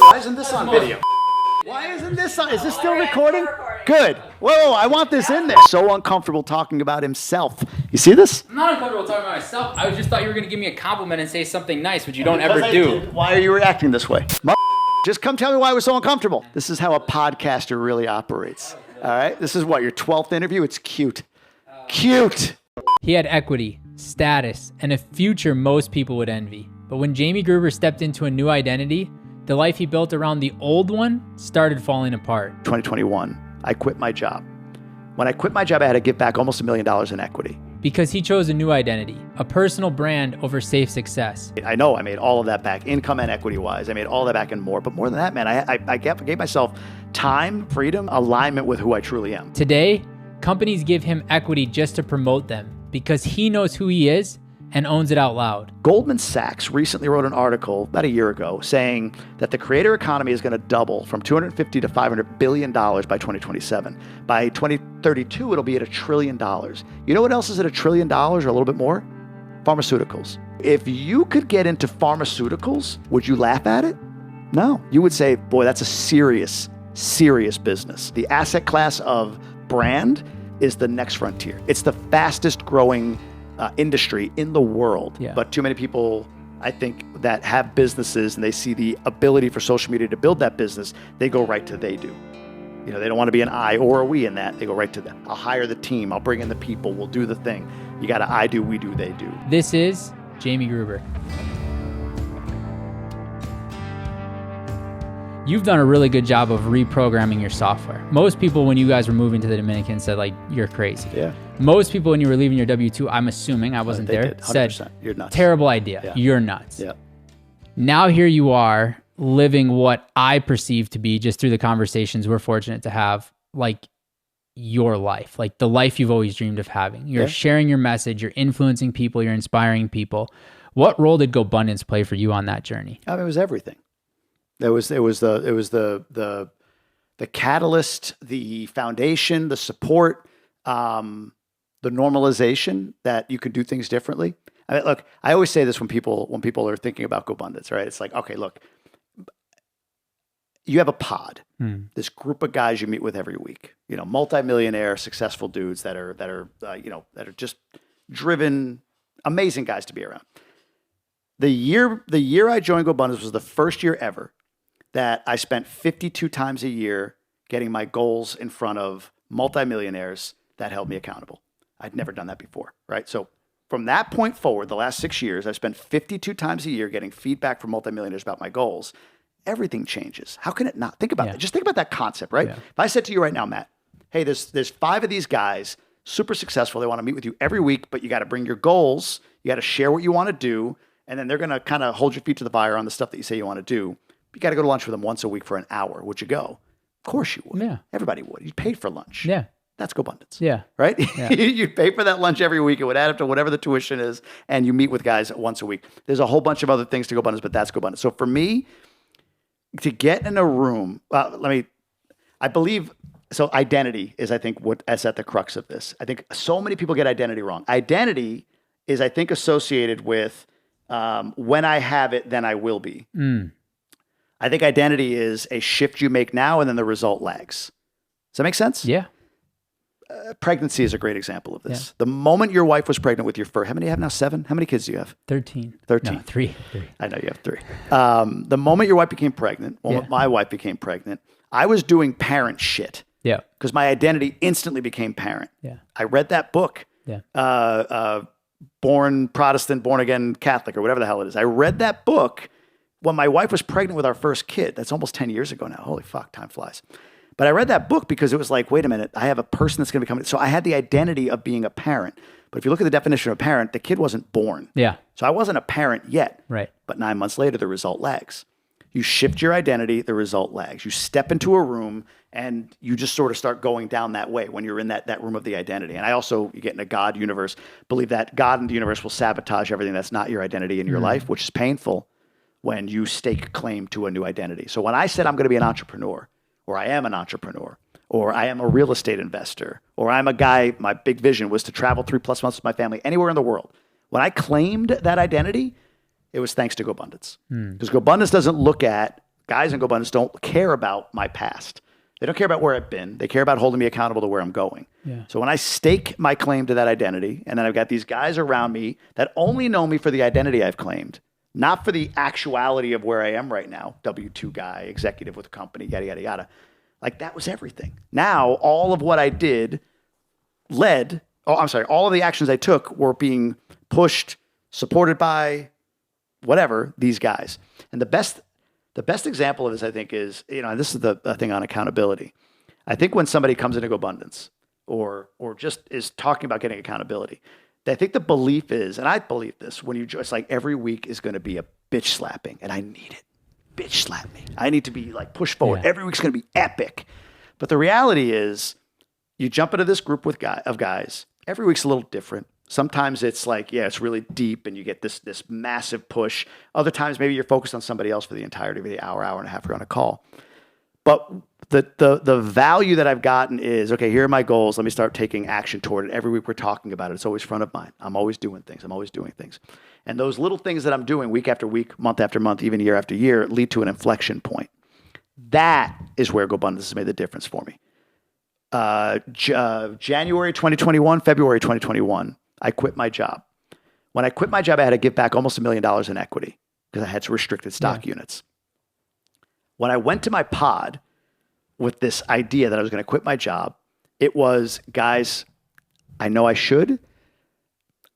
Why isn't this on video? Why isn't this on? Is this still recording? Good. Whoa, I want this in there. So uncomfortable talking about himself. You see this? I'm not uncomfortable talking about myself. I just thought you were going to give me a compliment and say something nice, which you don't ever do. Why are you reacting this way? Just come tell me why it was so uncomfortable. This is how a podcaster really operates. All right? This is what, your 12th interview? It's cute. Cute. He had equity, status, and a future most people would envy. But when Jamie Gruber stepped into a new identity, the life he built around the old one started falling apart. 2021, I quit my job. When I quit my job, I had to give back almost $1 million in equity. Because he chose a new identity, a personal brand over safe success. I know I made all of that back, income and equity-wise. I made all that back and more. But more than that, man, I gave myself time, freedom, alignment with who I truly am. Today, companies give him equity just to promote them because he knows who he is and owns it out loud. Goldman Sachs recently wrote an article about a year ago saying that the creator economy is going to double from $250 to $500 billion by 2027. By 2032, it'll be at $1 trillion. You know what else is at $1 trillion or a little bit more? Pharmaceuticals. If you could get into pharmaceuticals, would you laugh at it? No. You would say, boy, that's a serious, serious business. The asset class of brand is the next frontier. It's the fastest growing industry in the world. Yeah. But too many people, I think, that have businesses and they see the ability for social media to build that business, they go right to they do. You know, they don't want to be an I or a we in that. They go right to them. I'll hire the team. I'll bring in the people. We'll do the thing. You got to I do, we do, they do. This is Jamie Gruber. You've done a really good job of reprogramming your software. Most people, when you guys were moving to the Dominican, said, like, you're crazy. Yeah. Most people, when you were leaving your W-2, I'm assuming, I wasn't there, said, you're nuts. Terrible idea. Yeah. You're nuts. Yeah. Now here you are living what I perceive to be, just through the conversations we're fortunate to have, like your life, like the life you've always dreamed of having. You're sharing your message, you're influencing people, you're inspiring people. What role did Gobundance play for you on that journey? I mean, it was everything. It was the catalyst, the foundation, the support, the normalization that you could do things differently. I mean, look, I always say this when people are thinking about Gobundance, right? It's like, okay, look, you have a pod, this group of guys you meet with every week, you know, multimillionaire, successful dudes that are just driven, amazing guys to be around. The year I joined Gobundance was the first year ever that I spent 52 times a year getting my goals in front of multimillionaires that held me accountable. I'd never done that before, right? So from that point forward, the last 6 years, I've spent 52 times a year getting feedback from multimillionaires about my goals. Everything changes. How can it not? Think about that. Just think about that concept, right? Yeah. If I said to you right now, Matt, hey, there's 5 of these guys, super successful. They want to meet with you every week, but you got to bring your goals. You got to share what you want to do. And then they're going to kind of hold your feet to the fire on the stuff that you say you want to do. You got to go to lunch with them once a week for an hour. Would you go? Of course you would. Yeah. Everybody would. You'd pay for lunch. Yeah. That's Gobundance. Yeah. Right? Yeah. You'd pay for that lunch every week. It would add up to whatever the tuition is. And you meet with guys once a week. There's a whole bunch of other things to Gobundance, but that's Gobundance. So for me, to get in a room, I believe, so identity is, I think, what is at the crux of this. I think so many people get identity wrong. Identity is, I think, associated with when I have it, then I will be. I think identity is a shift you make now and then the result lags. Does that make sense? Yeah. Pregnancy is a great example of this. Yeah. The moment your wife was pregnant with your first, how many do you have now? 7? How many kids do you have? 13. 13. No, 3. I know you have 3. The moment your wife became pregnant, my wife became pregnant, I was doing parent shit. Yeah. Because my identity instantly became parent. Yeah. I read that book. Yeah. Born Protestant, born again Catholic, or whatever the hell it is. I read that book when my wife was pregnant with our first kid. That's almost 10 years ago now. Holy fuck, time flies. But I read that book because it was like, wait a minute, I have a person that's going to become. So I had the identity of being a parent. But if you look at the definition of a parent, the kid wasn't born. Yeah. So I wasn't a parent yet. Right. But 9 months later, the result lags. You shift your identity, the result lags. You step into a room and you just sort of start going down that way when you're in that room of the identity. And I also, you get in a God universe, believe that God and the universe will sabotage everything that's not your identity in your life, which is painful when you stake claim to a new identity. So when I said I'm going to be an entrepreneur, or I am an entrepreneur, or I am a real estate investor, or I'm a guy, my big vision was to travel 3+ months with my family anywhere in the world. When I claimed that identity, it was thanks to Gobundance. Because Gobundance doesn't look at guys in Gobundance don't care about my past. They don't care about where I've been. They care about holding me accountable to where I'm going. Yeah. So when I stake my claim to that identity, and then I've got these guys around me that only know me for the identity I've claimed, not for the actuality of where I am right now, W-2 guy, executive with a company, yada, yada, yada. Like that was everything. Now, all of what I did all of the actions I took were being pushed, supported by whatever, these guys. And the best example of this, I think, is, and this is the thing on accountability. I think when somebody comes into Gobundance or just is talking about getting accountability, I think the belief is, and I believe this, when it's like every week is going to be a bitch slapping, and I need it. Bitch slap me. I need to be like pushed forward. Yeah. Every week's going to be epic. But the reality is, you jump into this group of guys. Every week's a little different. Sometimes it's like, it's really deep and you get this massive push. Other times, maybe you're focused on somebody else for the entirety of the hour and a half you're on a call. But the value that I've gotten is, okay, here are my goals. Let me start taking action toward it. Every week we're talking about it. It's always front of mind. I'm always doing things. And those little things that I'm doing week after week, month after month, even year after year, lead to an inflection point. That is where Gobundance has made the difference for me. January 2021, February 2021, I quit my job. When I quit my job, I had to give back almost $1 million in equity because I had restricted stock units. When I went to my pod with this idea that I was going to quit my job, it was, guys, I know I should.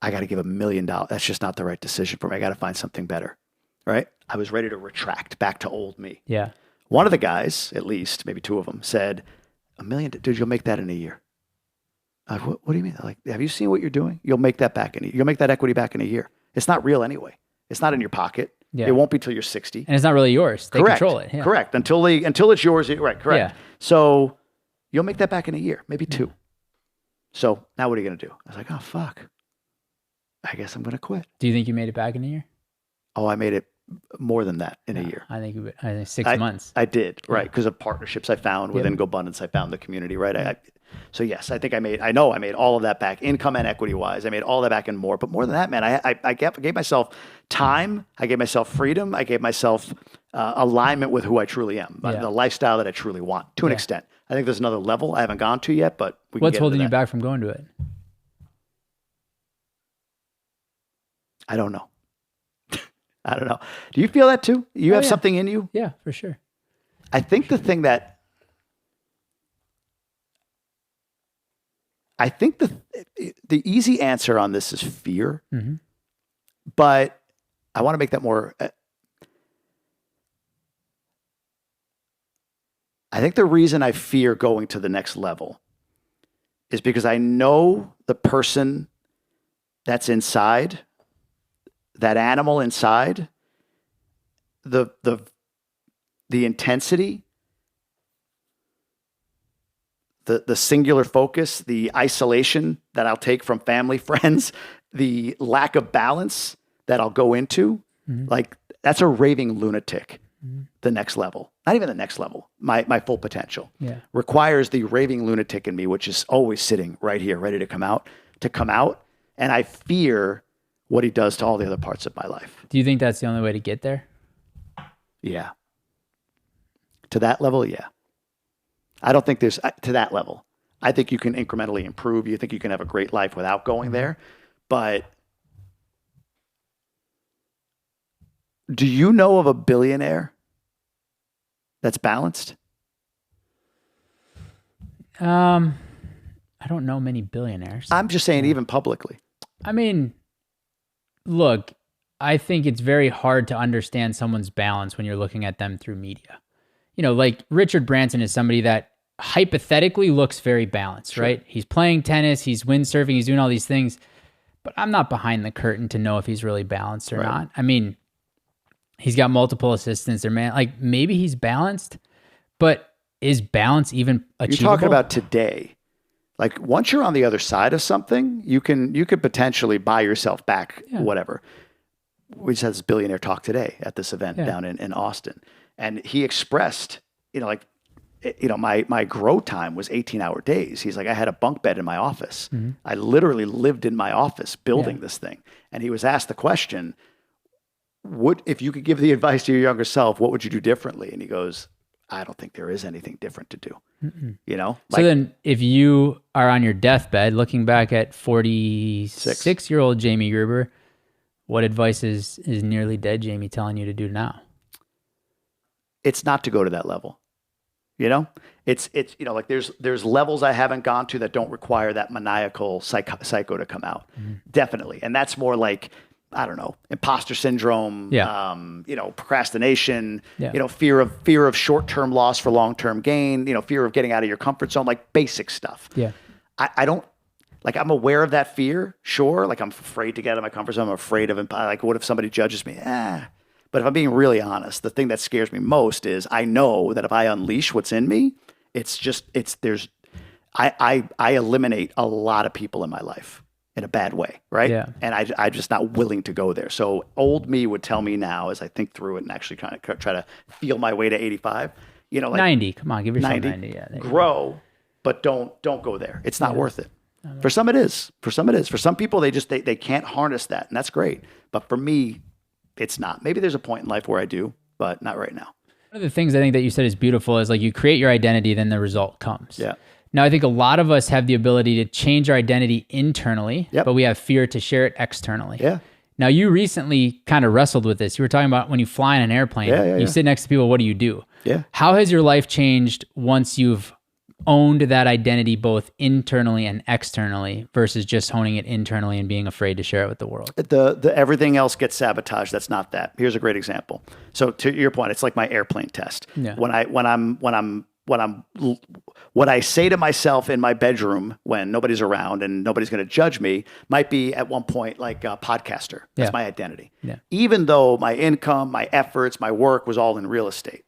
I got to give $1 million. That's just not the right decision for me. I got to find something better, right? I was ready to retract back to old me. Yeah. One of the guys, at least, maybe two of them, said, $1 million, dude, you'll make that in a year. What do you mean? Like, have you seen what you're doing? You'll make that back you'll make that equity back in a year. It's not real anyway. It's not in your pocket. Yeah. It won't be till you're 60. And it's not really yours. They control it. Yeah. Correct. Until it's yours. Right. Correct. Yeah. So you'll make that back in a year, maybe two. So now what are you going to do? I was like, oh, fuck. I guess I'm going to quit. Do you think you made it back in a year? Oh, I made it more than that in a year. I think 6 months. I did, right? Because of partnerships I found within Gobundance. I found the community, right? So yes, I think I made all of that back, income and equity wise. I made all that back and more. But more than that, man, I gave myself time. I gave myself freedom. I gave myself alignment with who I truly am, the lifestyle that I truly want to an extent. I think there's another level I haven't gone to yet, but we can What's holding you back from going to it? I don't know. I don't know. Do you feel that too? You have something in you? Yeah, for sure. I think the thing that the easy answer on this is fear, but I want to make that more. I think the reason I fear going to the next level is because I know the person that's inside, that animal inside, the intensity, the singular focus, the isolation that I'll take from family, friends, the lack of balance that I'll go into, like that's a raving lunatic. The next level, not even the next level, my full potential requires the raving lunatic in me, which is always sitting right here, ready to come out. And I fear what he does to all the other parts of my life. Do you think that's the only way to get there? Yeah. To that level, yeah. I don't think there's, to that level. I think you can incrementally improve. You think you can have a great life without going there. But do you know of a billionaire that's balanced? I don't know many billionaires. I'm just saying, even publicly. I mean, look, I think it's very hard to understand someone's balance when you're looking at them through media. You know, like Richard Branson is somebody that hypothetically looks very balanced, right? He's playing tennis, he's windsurfing, he's doing all these things, but I'm not behind the curtain to know if he's really balanced or not. I mean, he's got multiple assistants or like maybe he's balanced, but is balance even achievable? You're talking about today. Like once you're on the other side of something, you could potentially buy yourself back, whatever. We just had this billionaire talk today at this event down in Austin. And he expressed, my grow time was 18-hour days. He's like, I had a bunk bed in my office. I literally lived in my office building this thing. And he was asked the question, if you could give the advice to your younger self, what would you do differently? And he goes, I don't think there is anything different to do. You know? So then if you are on your deathbed looking back at 46-year-old Jamie Gruber, what advice is nearly dead Jamie telling you to do now? It's not to go to that level. You know, it's you know, like there's levels I haven't gone to that don't require that maniacal psycho to come out. Definitely. And that's more like, I don't know, imposter syndrome, you know, procrastination, you know, fear of short-term loss for long-term gain, you know, fear of getting out of your comfort zone, like basic stuff. Yeah. I don't, like, I'm aware of that fear. Sure. Like, I'm afraid to get out of my comfort zone. I'm afraid of, like, what if somebody judges me? But if I'm being really honest, the thing that scares me most is I know that if I unleash what's in me, I eliminate a lot of people in my life in a bad way, right? Yeah. And I'm just not willing to go there. So old me would tell me now, as I think through it and actually kind of try to feel my way to 85, you know, like 90. Come on, give yourself 90. Yeah, grow, but don't go there. It's not worth it. For some it is. For some it is. For some people, they can't harness that, and that's great. But for me, it's not. Maybe there's a point in life where I do, but not right now. One of the things I think that you said is beautiful is like you create your identity, then the result comes. Yeah. Now, I think a lot of us have the ability to change our identity internally, but we have fear to share it externally. Yeah. Now, you recently kind of wrestled with this. You were talking about when you fly in an airplane, you sit next to people, what do you do? Yeah. How has your life changed once you've owned that identity both internally and externally versus just honing it internally and being afraid to share it with the world? The everything else gets sabotaged. That's not that. Here's a great example. So to your point, it's like my airplane test. Yeah. What I say to myself in my bedroom when nobody's around and nobody's going to judge me might be at one point like a podcaster. That's my identity. Yeah. Even though my income, my efforts, my work was all in real estate,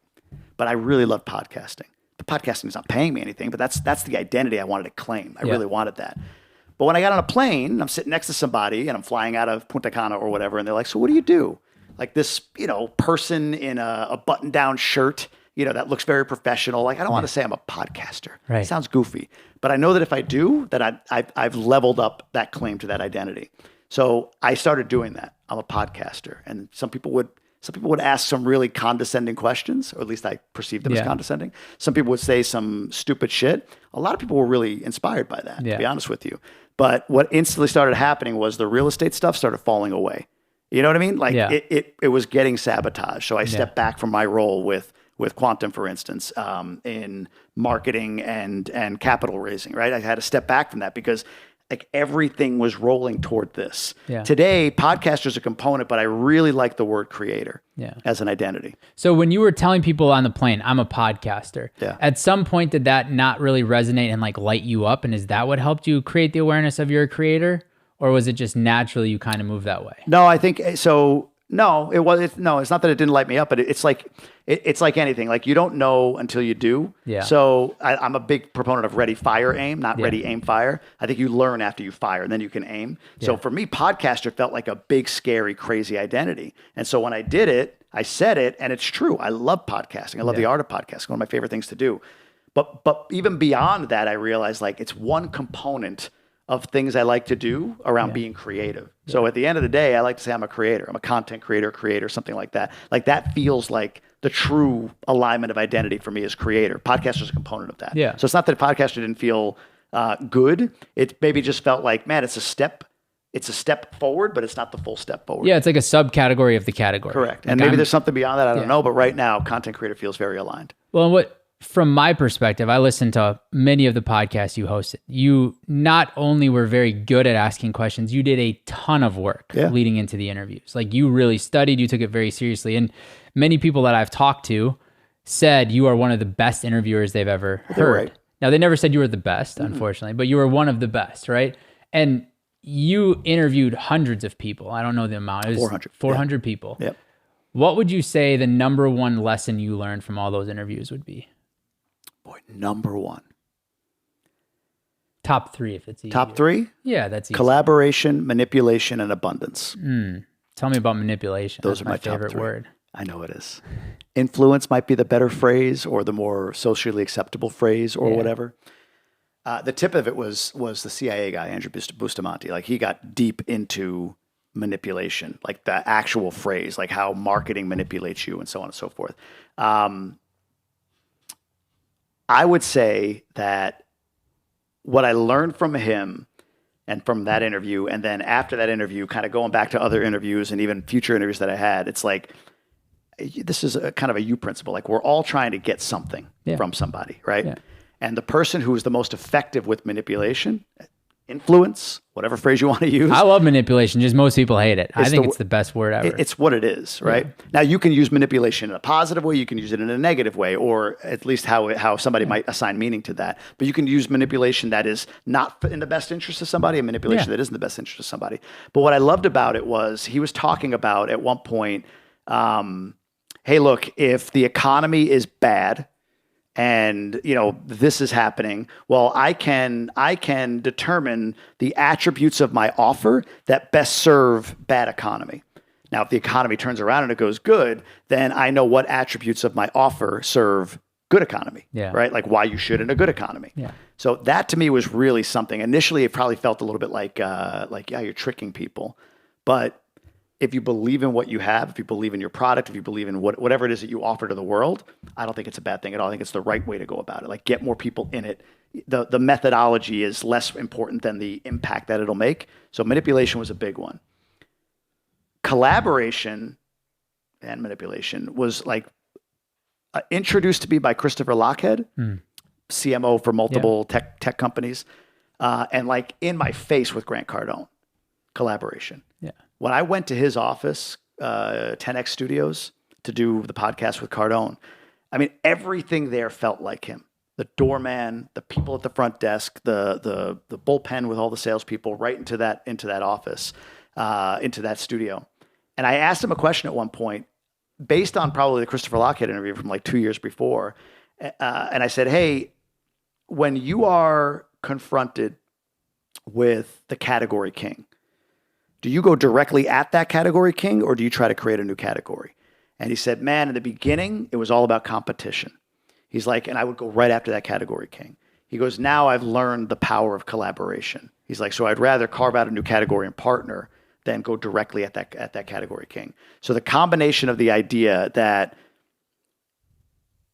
but I really love podcasting. The podcasting is not paying me anything, but that's the identity I wanted to claim. I really wanted that. But when I got on a plane, I'm sitting next to somebody and I'm flying out of Punta Cana or whatever, and they're like, so what do you do? Like this, you know, person in a button-down shirt, you know, that looks very professional. Like, I don't want to say I'm a podcaster. Right. It sounds goofy. But I know that if I do, that I've leveled up that claim to that identity. So I started doing that. I'm a podcaster. And some people would ask some really condescending questions, or at least I perceived them as condescending. Some people would say some stupid shit. A lot of people were really inspired by that, to be honest with you. But what instantly started happening was the real estate stuff started falling away. You know what I mean? Like it was getting sabotaged. So I stepped back from my role with Quantum, for instance, in marketing and capital raising, right? I had to step back from that because like everything was rolling toward this. Yeah. Today, podcaster is a component, but I really like the word creator as an identity. So when you were telling people on the plane, I'm a podcaster, at some point did that not really resonate and like light you up? And is that what helped you create the awareness of you're a creator? Or was it just naturally you kind of moved that way? No, I think so. No, it's not that it didn't light me up, but it's like anything. Like you don't know until you do. Yeah. So I'm a big proponent of ready, fire, aim, not ready, aim, fire. I think you learn after you fire and then you can aim. Yeah. So for me, podcaster felt like a big, scary, crazy identity. And so when I did it, I said it, and it's true. I love podcasting. I love the art of podcasting. One of my favorite things to do. But even beyond that, I realized like it's one component of things I like to do around being creative. So at the end of the day, I like to say I'm a creator. I'm a content creator, something like that. Like that feels like the true alignment of identity for me as creator. Podcaster is a component of that. Yeah. So it's not that podcaster didn't feel good. It maybe just felt like, man, it's a step forward, but it's not the full step forward. Yeah, it's like a subcategory of the category. Correct. And maybe there's something beyond that, I don't know. But right now, content creator feels very aligned. Well, from my perspective, I listened to many of the podcasts you hosted. You not only were very good at asking questions, you did a ton of work leading into the interviews. Like you really studied, you took it very seriously. And many people that I've talked to said you are one of the best interviewers they've ever heard. Right. Now, they never said you were the best, unfortunately, but you were one of the best, right? And you interviewed hundreds of people. I don't know the amount. It was 400 people. Yep. What would you say the number one lesson you learned from all those interviews would be? Boy, number one. Top three, if it's easy. Top three? Yeah, that's easy. Collaboration, manipulation, and abundance. Tell me about manipulation. Those are my favorite word. I know it is. Influence might be the better phrase or the more socially acceptable phrase or whatever. The tip of it was the CIA guy, Andrew Bustamante. Like he got deep into manipulation, like the actual phrase, like how marketing manipulates you and so on and so forth. I would say that what I learned from him and from that interview, and then after that interview, kind of going back to other interviews and even future interviews that I had, it's like, this is a kind of a you principle. Like we're all trying to get something from somebody, right? Yeah. And the person who is the most effective with manipulation, influence, whatever phrase you want to use. I love manipulation. Just most people hate it. I think it's the best word ever. It's what it is, right? Yeah. Now you can use manipulation in a positive way. You can use it in a negative way, or at least how somebody might assign meaning to that. But you can use manipulation that is not in the best interest of somebody, and manipulation that is in the best interest of somebody. But what I loved about it was he was talking about at one point, hey, look, if the economy is bad, and this is happening, well, I can determine the attributes of my offer that best serve bad economy. Now, if the economy turns around and it goes good, then I know what attributes of my offer serve good economy, right? Like why you should in a good economy. Yeah. So that to me was really something. Initially, it probably felt a little bit like you're tricking people, but if you believe in what you have, if you believe in your product, if you believe in whatever it is that you offer to the world, I don't think it's a bad thing at all. I think it's the right way to go about it. Like get more people in it. The methodology is less important than the impact that it'll make. So manipulation was a big one. Collaboration and manipulation was like introduced to me by Christopher Lochhead, CMO for multiple tech companies, and like in my face with Grant Cardone. Collaboration. Yeah. When I went to his office, 10X Studios, to do the podcast with Cardone, I mean, everything there felt like him. The doorman, the people at the front desk, the bullpen with all the salespeople, right into that office, into that studio. And I asked him a question at one point, based on probably the Christopher Lochhead interview from like 2 years before, and I said, "Hey, when you are confronted with the category king, do you go directly at that category king or do you try to create a new category?" And he said, "Man, in the beginning, it was all about competition." He's like, and I would go right after that category king. He goes, "Now I've learned the power of collaboration." He's like, "So I'd rather carve out a new category and partner than go directly at that category king." So the combination of the idea that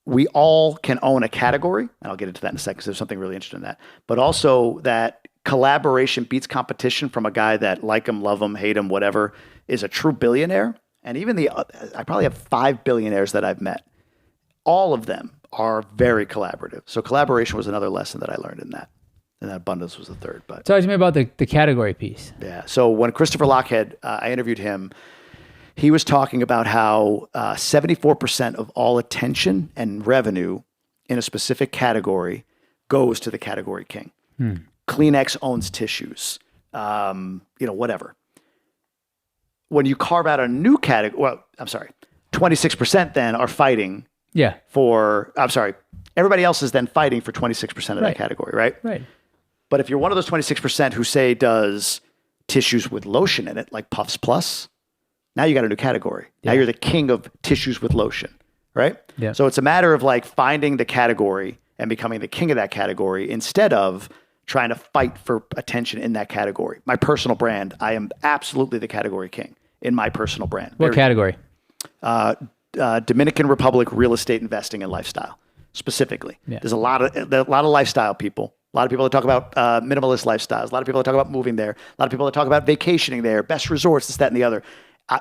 we all can own a category, and I'll get into that in a second because there's something really interesting in that, but also that collaboration beats competition from a guy that like him, love him, hate him, whatever, is a true billionaire. And even I probably have 5 billionaires that I've met. All of them are very collaborative. So collaboration was another lesson that I learned in that. And that abundance was the third. But talk to me about the category piece. Yeah. So when Christopher Lochhead, I interviewed him, he was talking about how 74% of all attention and revenue in a specific category goes to the category king. Kleenex owns tissues, whatever. When you carve out a new category, 26% then are fighting everybody else is then fighting for 26% of that category, right? Right. But if you're one of those 26% who say does tissues with lotion in it, like Puffs Plus, now you got a new category. Yeah. Now you're the king of tissues with lotion, right? Yeah. So it's a matter of like finding the category and becoming the king of that category instead of trying to fight for attention in that category. My personal brand, I am absolutely the category king in my personal brand. What category? Dominican Republic real estate investing and lifestyle, specifically. Yeah. There's a lot of lifestyle people. A lot of people that talk about minimalist lifestyles. A lot of people that talk about moving there. A lot of people that talk about vacationing there, best resorts, this, that, and the other.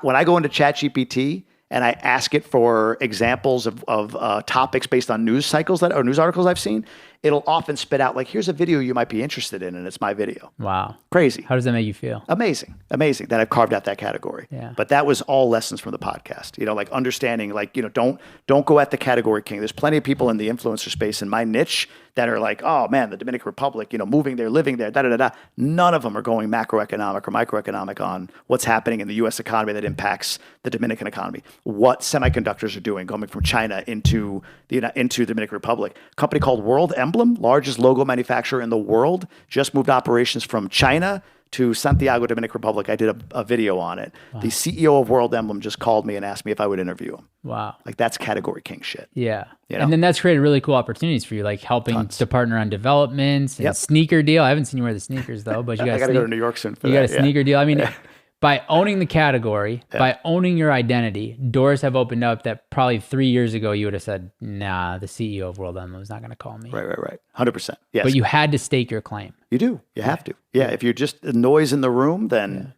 When I go into ChatGPT and I ask it for examples of topics based on news cycles or news articles I've seen, it'll often spit out like, here's a video you might be interested in, and it's my video. Wow. Crazy. How does that make you feel? Amazing that I've carved out that category. Yeah. But that was all lessons from the podcast. Like understanding, like, don't go at the category king. There's plenty of people in the influencer space in my niche that are like, oh man, the Dominican Republic, moving there, living there, da-da-da-da. None of them are going macroeconomic or microeconomic on what's happening in the U.S. economy that impacts the Dominican economy. What semiconductors are doing, coming from China into the Dominican Republic. A company called World Emblem, largest logo manufacturer in the world, just moved operations from China to Santiago, Dominican Republic. I did a video on it. Wow. The CEO of World Emblem just called me and asked me if I would interview him. Wow. Like that's category king shit. Yeah. And then that's created really cool opportunities for you, like helping to partner on developments and sneaker deal. I haven't seen you wear the sneakers though, but you got I got to go to New York soon for that. You got a sneaker deal. I mean, by owning the category, by owning your identity, doors have opened up that probably 3 years ago you would have said, nah, the CEO of World Emblem is not going to call me. Right. 100%. Yes. But you had to stake your claim. You do. You have to. Yeah. If you're just a noise in the room, then,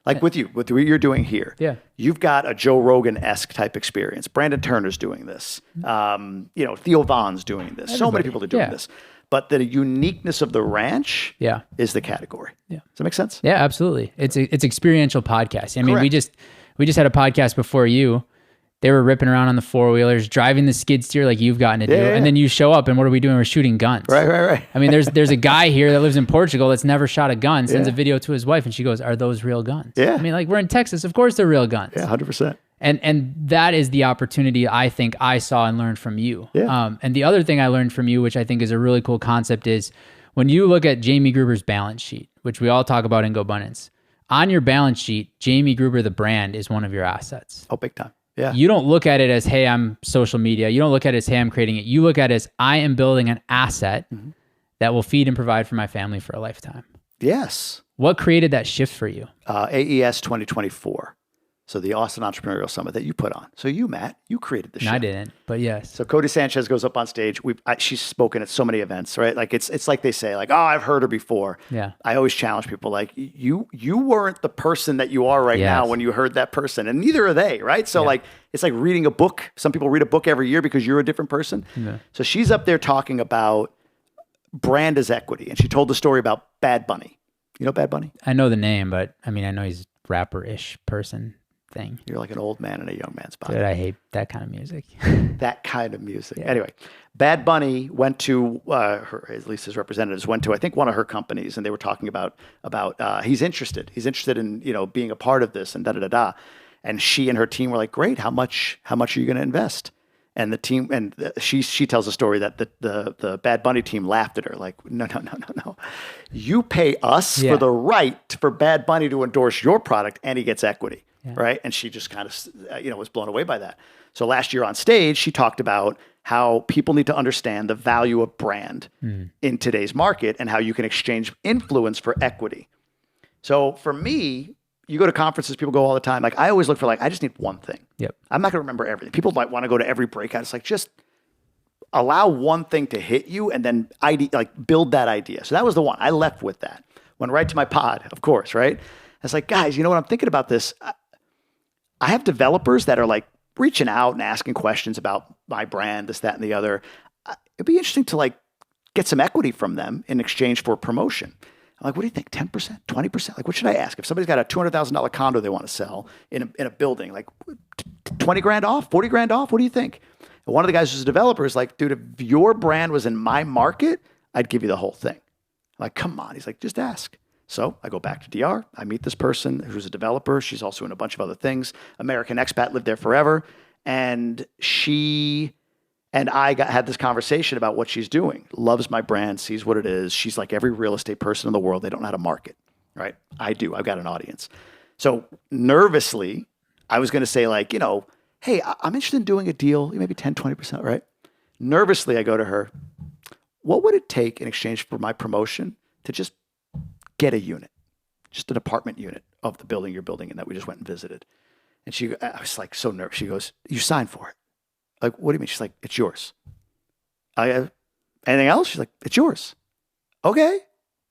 like with what you're doing here. Yeah. You've got a Joe Rogan-esque type experience. Brandon Turner's doing this. Theo Vaughn's doing this. So many people are doing this. But the uniqueness of the ranch is the category. Yeah. Does that make sense? Yeah, absolutely. It's experiential podcasting. I mean, we just had a podcast before you. They were ripping around on the four-wheelers, driving the skid steer like you've gotten to do. And then you show up and what are we doing? We're shooting guns. Right. I mean, there's a guy here that lives in Portugal that's never shot a gun, sends a video to his wife and she goes, are those real guns? Yeah. I mean, like we're in Texas. Of course they're real guns. Yeah, 100%. And that is the opportunity I think I saw and learned from you. Yeah. And the other thing I learned from you, which I think is a really cool concept, is when you look at Jamie Gruber's balance sheet, which we all talk about in Gobundance, on your balance sheet, Jamie Gruber, the brand, is one of your assets. Oh, big time. Yeah. You don't look at it as, hey, I'm social media. You don't look at it as, hey, I'm creating it. You look at it as, I am building an asset that will feed and provide for my family for a lifetime. Yes. What created that shift for you? AES 2024. So the Austin Entrepreneurial Summit that you put on. So you, Matt, you created the show. I didn't, but yes. So Cody Sanchez goes up on stage. She's spoken at so many events, right? Like it's like they say, like, oh, I've heard her before. Yeah. I always challenge people, like you weren't the person that you are right now when you heard that person, and neither are they, right? So like it's like reading a book. Some people read a book every year because you're a different person. Yeah. So she's up there talking about brand as equity, and she told the story about Bad Bunny. You know Bad Bunny? I know the name, but I mean, I know he's a rapper-ish person. Thing. You're like an old man in a young man's body. Dude, I hate that kind of music. That kind of music. Yeah. Anyway, Bad Bunny went to at least his representatives went to, I think, one of her companies, and they were talking about he's interested. He's interested in being a part of this and And she and her team were like, great. How much are you going to invest? And the team she tells a story that the Bad Bunny team laughed at her like, no. You pay us for the right for Bad Bunny to endorse your product, and he gets equity. Yeah. Right. And she just kind of, was blown away by that. So last year on stage, she talked about how people need to understand the value of brand in today's market and how you can exchange influence for equity. So for me, you go to conferences, people go all the time. Like I always look for I just need one thing. Yep. I'm not going to remember everything. People might want to go to every breakout. It's like, just allow one thing to hit you and then build that idea. So that was the one. I left with that. Went right to my pod, of course, right? I was like, guys, you know what? I'm thinking about this. I have developers that are reaching out and asking questions about my brand, this, that, and the other. It'd be interesting to get some equity from them in exchange for promotion. I'm like, what do you think? 10%, 20%? What should I ask? If somebody's got a $200,000 condo they want to sell in a building, 20 grand off, 40 grand off? What do you think? And one of the guys who's a developer is like, dude, if your brand was in my market, I'd give you the whole thing. I'm like, come on. He's like, just ask. So I go back to DR. I meet this person who's a developer. She's also in a bunch of other things. American expat, lived there forever. And she and I had this conversation about what she's doing. Loves my brand, sees what it is. She's like every real estate person in the world. They don't know how to market, right? I do. I've got an audience. So nervously, I was going to say hey, I'm interested in doing a deal, maybe 10, 20%, right? Nervously, I go to her. What would it take in exchange for my promotion to just get a unit, just an apartment unit of the building you're building in that we just went and visited? And I was so nervous. She goes, you signed for it. Like, what do you mean? She's like, it's yours. Anything else? She's like, it's yours. Okay.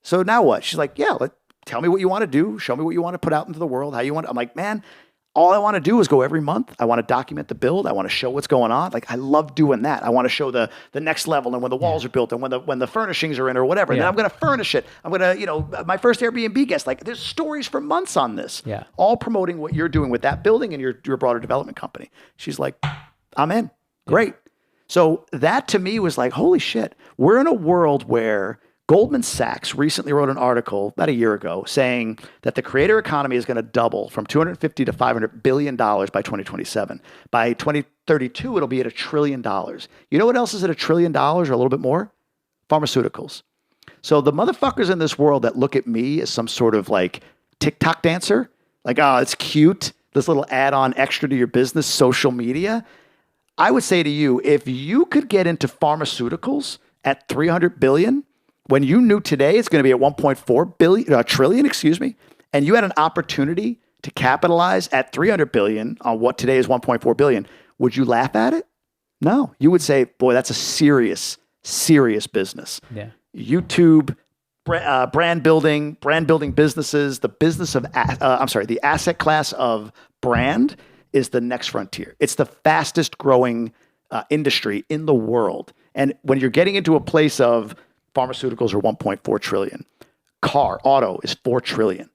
So now what? She's like, yeah, tell me what you want to do. Show me what you want to put out into the world, how you want. I'm like, man, all I want to do is go every month. I want to document the build. I want to show what's going on. I love doing that. I want to show the next level and when the walls are built and when the furnishings are in or whatever. And then I'm going to furnish it. I'm going to, my first Airbnb guest, there's stories for months on this. Yeah. All promoting what you're doing with that building and your broader development company. She's like, I'm in. Great. Yeah. So that to me was like, holy shit. We're in a world where Goldman Sachs recently wrote an article about a year ago saying that the creator economy is going to double from $250 to $500 billion by 2027. By 2032, it'll be at $1 trillion. You know what else is at $1 trillion or a little bit more? Pharmaceuticals. So the motherfuckers in this world that look at me as some sort of TikTok dancer, oh, it's cute, this little add-on extra to your business, social media. I would say to you, if you could get into pharmaceuticals at $300 billion, when you knew today it's going to be at 1.4 trillion, and you had an opportunity to capitalize at 300 billion on what today is 1.4 billion, would you laugh at it? No, you would say, boy, that's a serious business. Yeah. YouTube, brand building businesses, the asset class of brand is the next frontier. It's the fastest growing industry in the world. And when you're getting into a place of pharmaceuticals are 1.4 trillion, auto is 4 trillion.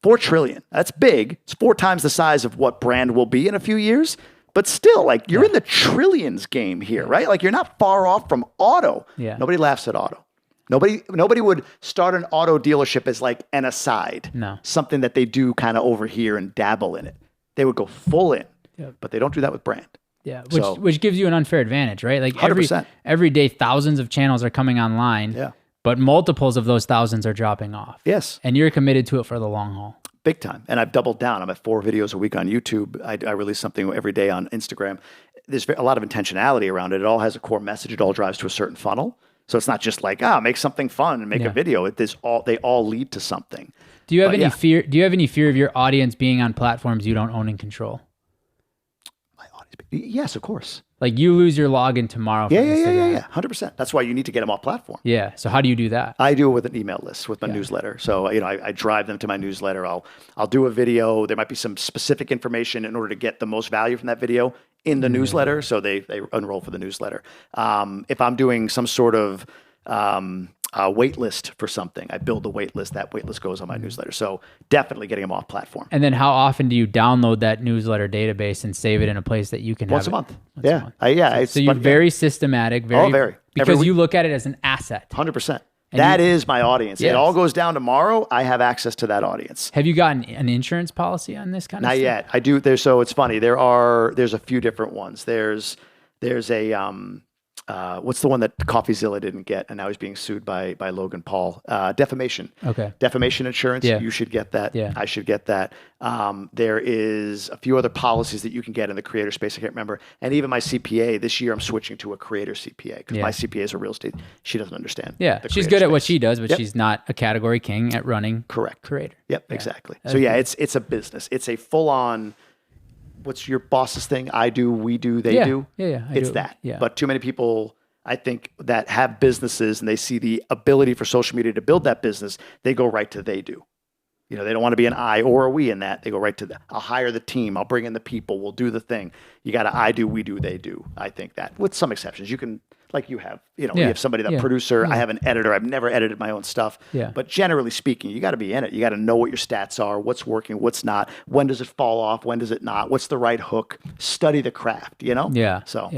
4 trillion. That's big. It's 4 times the size of what brand will be in a few years. But still, like, you're in the trillions game here, right? Like, you're not far off from auto. Yeah. Nobody laughs at auto. Nobody would start an auto dealership as like an aside. No. Something that they do kind of over here and dabble in it. They would go full in. Yep. But they don't do that with brand. Yeah, which gives you an unfair advantage, right? Like 100%. every day, thousands of channels are coming online. Yeah. But multiples of those thousands are dropping off. Yes. And you're committed to it for the long haul. Big time. And I've doubled down. I'm at 4 videos a week on YouTube. I release something every day on Instagram. There's a lot of intentionality around it. It all has a core message. It all drives to a certain funnel. So it's not just like, make something fun and make a video. They all lead to something. Do you have any fear? Do you have any fear of your audience being on platforms you don't own and control? My audience? Yes, of course. Like you lose your login tomorrow. Yeah. 100%. That's why you need to get them off platform. Yeah. So how do you do that? I do it with an email list, with my newsletter. So, I drive them to my newsletter. I'll do a video. There might be some specific information in order to get the most value from that video in the newsletter. So they enroll for the newsletter. If I'm doing some sort of wait list for something, I build a wait list. That wait list goes on my newsletter. So definitely getting them off platform. And then how often do you download that newsletter database and save it in a place that you can Once have a month. So you're very systematic, very. Because you look at it as an asset. 100%. That is my audience. Yes. It all goes down tomorrow. I have access to that audience. Have you gotten an insurance policy on this kind of stuff? Not yet. I do. So it's funny. There's a few different ones. There's a what's the one that CoffeeZilla didn't get, and now he's being sued by Logan Paul? Defamation. Okay. Defamation insurance. Yeah. You should get that. Yeah. I should get that. There is a few other policies that you can get in the creator space. I can't remember. And even my CPA this year, I'm switching to a creator CPA because my CPA is a real estate. She doesn't understand. Yeah. She's good at what she does, but she's not a category king at running. Correct. Creator. Yep. Yeah. Exactly. So it's a business. It's a full on. What's your boss's thing? I do, we do, they do. Yeah. It's that. Yeah. But too many people, I think, that have businesses and they see the ability for social media to build that business, they go right to they do. They don't want to be an I or a we in that. They go right to I'll hire the team. I'll bring in the people. We'll do the thing. You got to I do, we do, they do. I think that with some exceptions, you can, like you have, you have somebody, that producer. I have an editor. I've never edited my own stuff. Yeah. But generally speaking, you got to be in it. You got to know what your stats are, what's working, what's not. When does it fall off? When does it not? What's the right hook? Study the craft, Yeah. So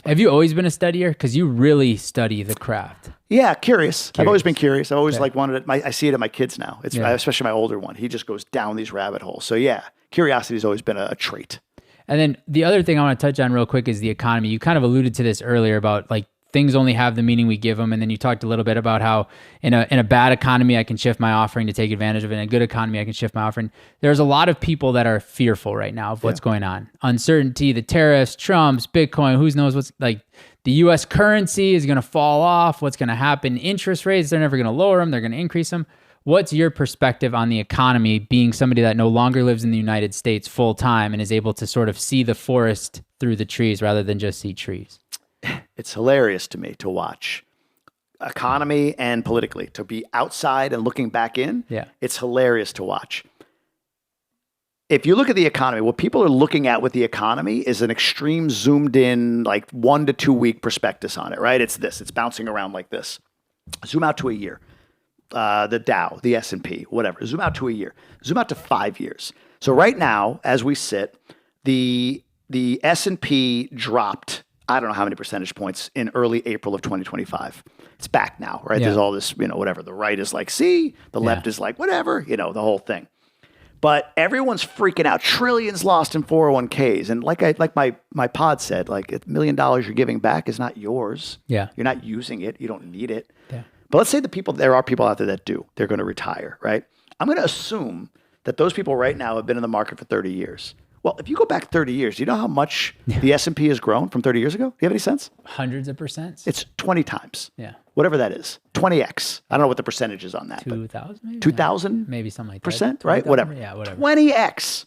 have you always been a studier? Because you really study the craft. Yeah, curious. I've always been curious. I've always wanted it. I see it in my kids now. It's especially my older one. He just goes down these rabbit holes. So curiosity has always been a trait. And then the other thing I want to touch on real quick is the economy. You kind of alluded to this earlier about like things only have the meaning we give them. And then you talked a little bit about how in a bad economy, I can shift my offering to take advantage of it. In a good economy, I can shift my offering. There's a lot of people that are fearful right now of what's going on. Uncertainty, the tariffs, Trump's, Bitcoin, who knows what's like. The U.S. currency is going to fall off. What's going to happen? Interest rates, they're never going to lower them. They're going to increase them. What's your perspective on the economy, being somebody that no longer lives in the United States full time and is able to sort of see the forest through the trees rather than just see trees? It's hilarious to me to watch economy and politically, to be outside and looking back in. Yeah. It's hilarious to watch. If you look at the economy, what people are looking at with the economy is an extreme zoomed in, like 1 to 2 week prospectus on it, right? It's bouncing around like this. Zoom out to a year. The Dow, the S&P, whatever. Zoom out to a year. Zoom out to 5 years. So right now, as we sit, the S&P dropped, I don't know how many percentage points in early April of 2025. It's back now, right? Yeah. There's all this, whatever. The right is like, see, the left is like, whatever, the whole thing. But everyone's freaking out. Trillions lost in 401ks. And like my pod said, like $1 million you're giving back is not yours. Yeah. You're not using it. You don't need it. Yeah. But let's say there are people out there that do. They're going to retire, right? I'm going to assume that those people right now have been in the market for 30 years. Well, if you go back 30 years, do you know how much the S&P has grown from 30 years ago? Do you have any sense? Hundreds of percents. It's 20 times. Yeah. Whatever that is. 20x. I don't know what the percentage is on that. 2,000 maybe? 2,000? Maybe something like that. Percent, right? 20,000? Whatever. Yeah, whatever. 20x.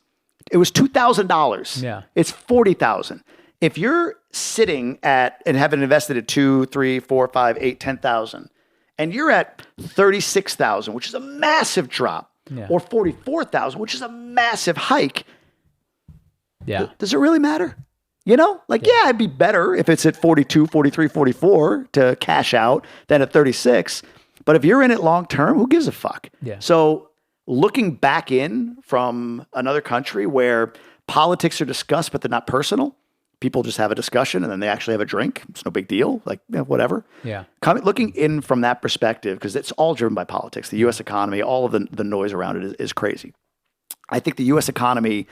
It was $2,000. Yeah. It's 40,000. If you're sitting at and having invested at 2, 3, 4, 5, 8, 10,000, and you're at 36,000, which is a massive drop, or 44,000, which is a massive hike. Yeah. Does it really matter? You know, like, yeah, it'd be better if it's at 42, 43, 44 to cash out than at 36. But if you're in it long term, who gives a fuck? Yeah. So looking back in from another country where politics are discussed, but they're not personal, people just have a discussion and then they actually have a drink. It's no big deal. Like, whatever. Yeah. Looking in from that perspective, because it's all driven by politics, the U.S. economy, all of the noise around it is crazy. I think the U.S. economy,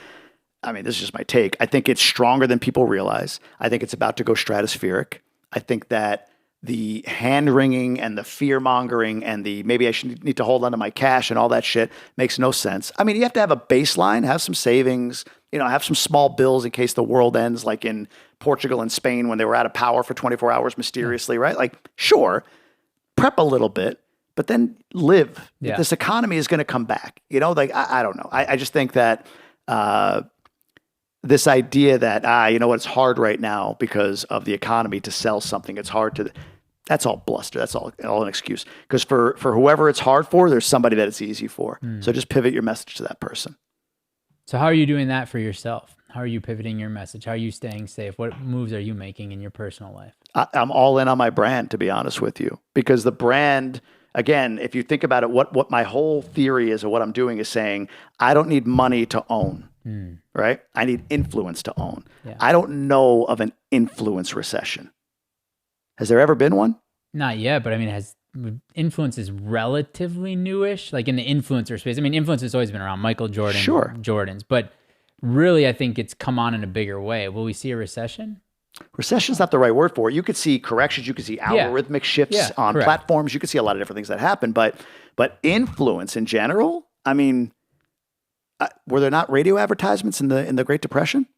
I mean, this is just my take. I think it's stronger than people realize. I think it's about to go stratospheric. I think that the hand-wringing and the fear-mongering and the maybe I should need to hold on to my cash and all that shit makes no sense. I mean, you have to have a baseline, have some savings, have some small bills in case the world ends, like in Portugal and Spain when they were out of power for 24 hours mysteriously, right? Like, sure, prep a little bit, but then live. Yeah. This economy is going to come back. Like, I don't know. I just think that this idea that, you know what, it's hard right now because of the economy to sell something. It's hard to, that's all bluster. That's all an excuse. Because for whoever it's hard for, there's somebody that it's easy for. So just pivot your message to that person. So how are you doing that for yourself? How are you pivoting your message? How are you staying safe? What moves are you making in your personal life? I'm all in on my brand, to be honest with you, because the brand, again, if you think about it, what my whole theory is or what I'm doing is saying, I don't need money to own, right? I need influence to own. Yeah. I don't know of an influence recession. Has there ever been one? Not yet, but I mean, influence is relatively newish, like in the influencer space. I mean, influence has always been around, Michael Jordan, Sure. Jordans, but really, I think it's come on in a bigger way. Will we see a recession? Recession's not the right word for it. You could see corrections. You could see algorithmic shifts on correct. platforms. You could see a lot of different things that happen. But influence in general, I mean, were there not radio advertisements in the Great Depression?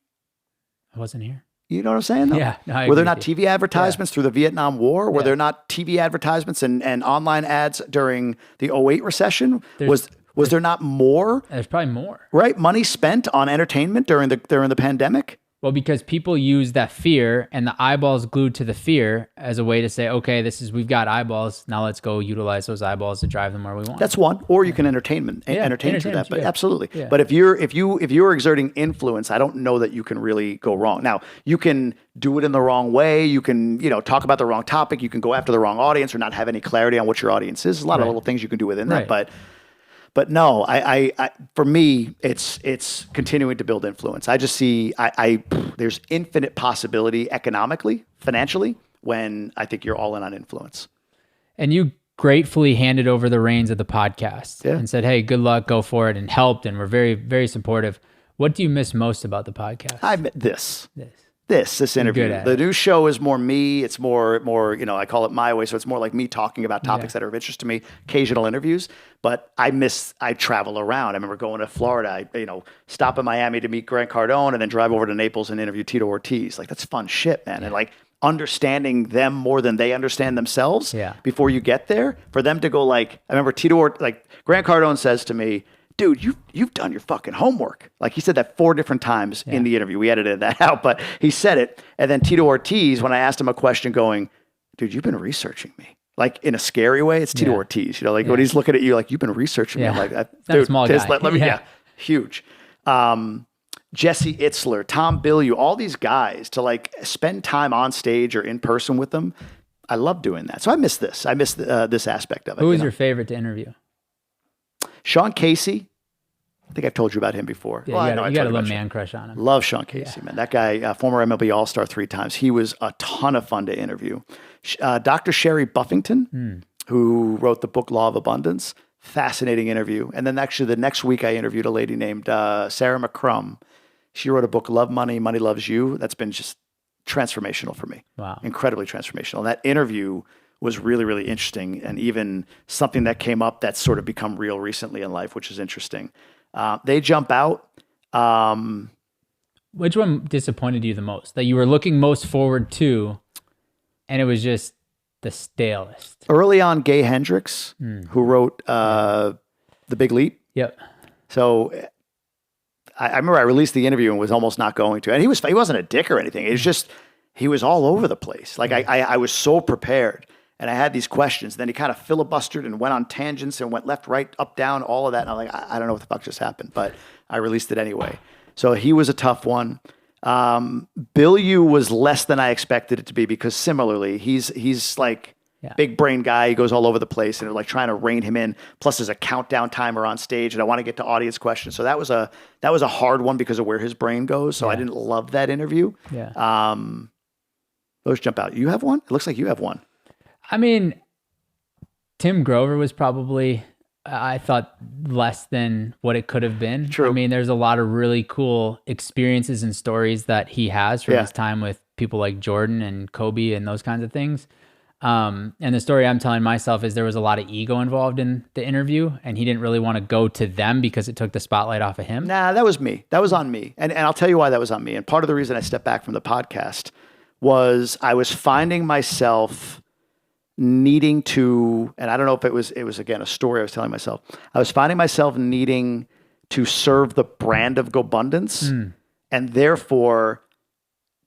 I wasn't here. You know what I'm saying? Though? Yeah. No, I Were there agree not with you. TV advertisements through the Vietnam War? Were Yeah. there not TV advertisements and online ads during the 2008 recession? Was there not more? There's probably more. Right? Money spent on entertainment during the pandemic? Well, because people use that fear and the eyeballs glued to the fear as a way to say, okay, we've got eyeballs. Now let's go utilize those eyeballs to drive them where we want. That's one. Or you can entertain through that. entertainment, But yeah. absolutely. Yeah. But if you're exerting influence, I don't know that you can really go wrong. Now, you can do it in the wrong way. You can, talk about the wrong topic. You can go after the wrong audience or not have any clarity on what your audience is. There's a lot of little things you can do within that. But no, I for me, it's continuing to build influence. I just see, there's infinite possibility economically, financially, when I think you're all in on influence. And you gratefully handed over the reins of the podcast and said, hey, good luck, go for it, and helped, and we're very, very supportive. What do you miss most about the podcast? This interview. The new show is more me. It's more, I call it my way. So it's more like me talking about topics that are of interest to me, occasional interviews. But I travel around. I remember going to Florida, stop in Miami to meet Grant Cardone and then drive over to Naples and interview Tito Ortiz. Like, that's fun shit, man. And like understanding them more than they understand themselves before you get there. For them to go like, I remember Grant Cardone says to me, dude, you've done your fucking homework. Like, he said that 4 different times in the interview. We edited that out, but he said it. And then Tito Ortiz, when I asked him a question going, dude, you've been researching me. Like, in a scary way, it's Tito Ortiz. When he's looking at you like, you've been researching me. I'm like, dude, a small guy. Let me, huge. Jesse Itzler, Tom Bilyeu, all these guys, to like spend time on stage or in person with them. I love doing that. So I miss this. I miss this aspect of it. Who was your favorite to interview? Sean Casey. I think I've told you about him before. Yeah, you got a little man crush on him. Love Sean Casey, man. That guy, former MLB All-Star 3 times. He was a ton of fun to interview. Dr. Sherry Buffington, who wrote the book Law of Abundance. Fascinating interview. And then actually the next week I interviewed a lady named Sarah McCrum. She wrote a book, Love Money, Money Loves You. That's been just transformational for me. Wow. Incredibly transformational. And that interview was really, really interesting, and even something that came up that's sort of become real recently in life, which is interesting. They jump out. Which one disappointed you the most? That you were looking most forward to, and it was just the stalest. Early on, Gay Hendricks, who wrote The Big Leap. Yep. So I remember I released the interview and was almost not going to. And he wasn't a dick or anything. It was just, he was all over the place. Like I was so prepared and I had these questions. Then he kind of filibustered and went on tangents and went left, right, up, down, all of that. And I'm like, I don't know what the fuck just happened, but I released it anyway. So he was a tough one. Bill Yu was less than I expected it to be because similarly, he's like big brain guy. He goes all over the place and they're like trying to rein him in. Plus there's a countdown timer on stage and I want to get to audience questions. So that was a hard one because of where his brain goes. So I didn't love that interview. Yeah. Those jump out. You have one? It looks like you have one. I mean, Tim Grover was probably, I thought, less than what it could have been. True. I mean, there's a lot of really cool experiences and stories that he has from his time with people like Jordan and Kobe and those kinds of things. And the story I'm telling myself is there was a lot of ego involved in the interview and he didn't really want to go to them because it took the spotlight off of him. Nah, that was me. That was on me. And I'll tell you why that was on me. And part of the reason I stepped back from the podcast was I was finding myself needing to, and I don't know if it was again, a story I was telling myself. I was finding myself needing to serve the brand of Gobundance and therefore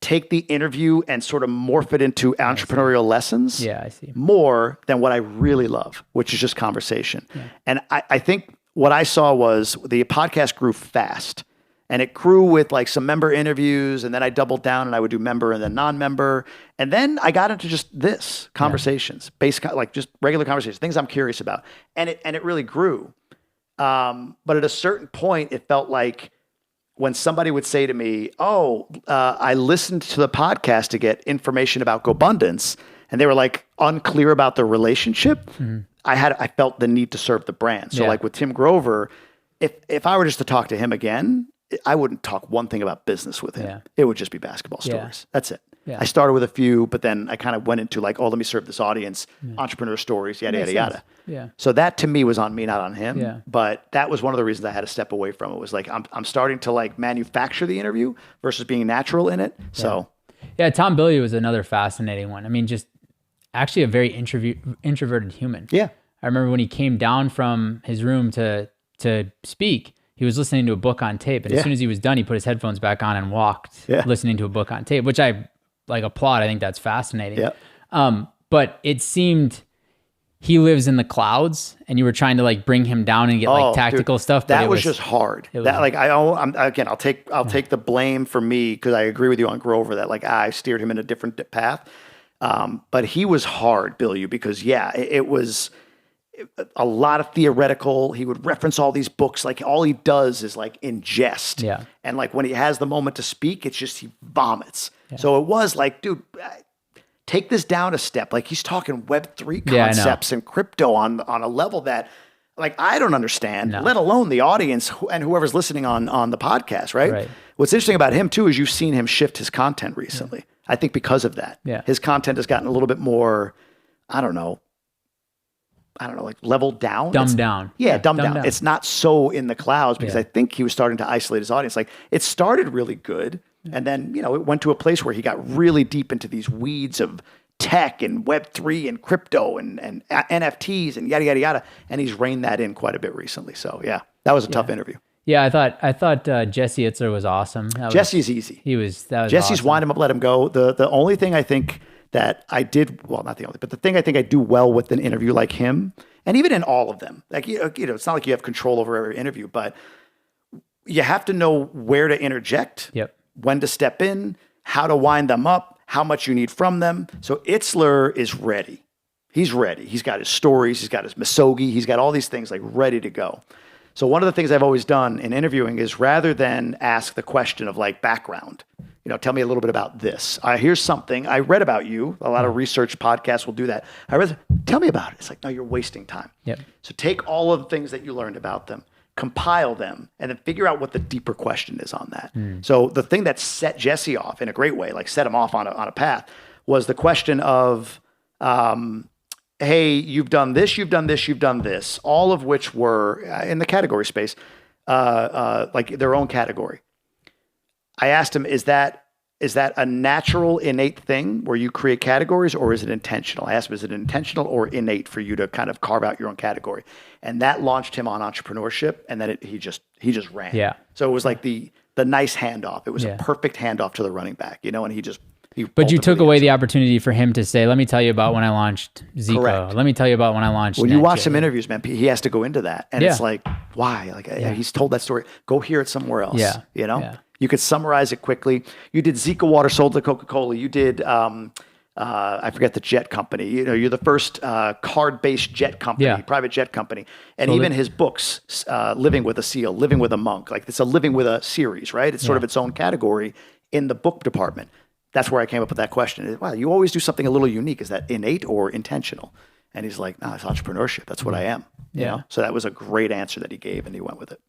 take the interview and sort of morph it into entrepreneurial lessons. Yeah, I see. More than what I really love, which is just conversation. Yeah. And I think what I saw was the podcast grew fast. And it grew with like some member interviews, and then I doubled down and I would do member and then non-member. And then I got into just this conversations, like just regular conversations, things I'm curious about. And it really grew. But at a certain point, it felt like when somebody would say to me, I listened to the podcast to get information about Gobundance, and they were like unclear about the relationship, I felt the need to serve the brand. So like with Tim Grover, if I were just to talk to him again, I wouldn't talk one thing about business with him. Yeah. It would just be basketball stories. That's it. Yeah. I started with a few, but then I kind of went into like, let me serve this audience, entrepreneur stories, yada, yada, yada. Yeah. So that to me was on me, not on him. Yeah. But that was one of the reasons I had to step away from it was like, I'm starting to like manufacture the interview versus being natural in it. So. Yeah. Tom Bilyeu was another fascinating one. I mean, just actually a very introverted human. Yeah. I remember when he came down from his room to speak, he was listening to a book on tape. And as soon as he was done, he put his headphones back on and walked listening to a book on tape, which I like applaud. I think that's fascinating. Yeah. But it seemed he lives in the clouds and you were trying to like bring him down and get like tactical stuff. But that was just hard. I'll take the blame for me because I agree with you on Grover that like I steered him in a different path. But he was hard, Bilyeu, because it was a lot of theoretical. He would reference all these books. Like all he does is like ingest. Yeah. And like when he has the moment to speak, it's just, he vomits. Yeah. So it was like, dude, take this down a step. Like he's talking Web3 concepts and crypto on a level that like I don't understand, let alone the audience and whoever's listening on the podcast, right? What's interesting about him too is you've seen him shift his content recently. I think because of that. Yeah. His content has gotten a little bit more, I don't know, like leveled down. Dumbed down. Yeah, dumbed down. It's not so in the clouds because I think he was starting to isolate his audience. Like it started really good. And then, it went to a place where he got really deep into these weeds of tech and Web3 and crypto and NFTs and yada, yada, yada. And he's reined that in quite a bit recently. So yeah, that was a tough interview. Yeah, I thought Jesse Itzler was awesome. Jesse's easy. Jesse's wind him up, let him go. The only thing I think that I did, well, not the only, but the thing I think I do well with an interview like him, and even in all of them, like, it's not like you have control over every interview, but you have to know where to interject, when to step in, how to wind them up, how much you need from them. So Itzler is ready. He's ready. He's got his stories. He's got his misogi. He's got all these things like ready to go. So one of the things I've always done in interviewing is rather than ask the question of like background, tell me a little bit about this. Here's something I read about you. A lot of research podcasts will do that. Tell me about it. It's like, no, you're wasting time. Yep. So take all of the things that you learned about them, compile them, and then figure out what the deeper question is on that. So the thing that set Jesse off in a great way, like set him off on a path, was the question of, hey, you've done this, you've done this, you've done this, all of which were in the category space, like their own category. I asked him, is that a natural, innate thing where you create categories, or is it intentional? I asked him, is it intentional or innate for you to kind of carve out your own category? And that launched him on entrepreneurship, and then he just ran. Yeah. So it was like the nice handoff. It was a perfect handoff to the running back, you know, and But you took away the opportunity for him to say, let me tell you about when I launched Zico. Correct. Let me tell you about when I launched When you watch NetJet. some interviews, man, he has to go into that. And it's like, why? Like, he's told that story. Go hear it somewhere else. Yeah. You know? Yeah. You could summarize it quickly. You did Zico water sold to Coca-Cola. You did, I forget the jet company. You know, you're the first card-based jet company, private jet company. And even his books, Living with a SEAL, Living with a Monk, like it's a Living with a series, right? It's sort of its own category in the book department. That's where I came up with that question. Wow, you always do something a little unique. Is that innate or intentional? And he's like, no, it's entrepreneurship. That's what I am. You know? So that was a great answer that he gave, and he went with it.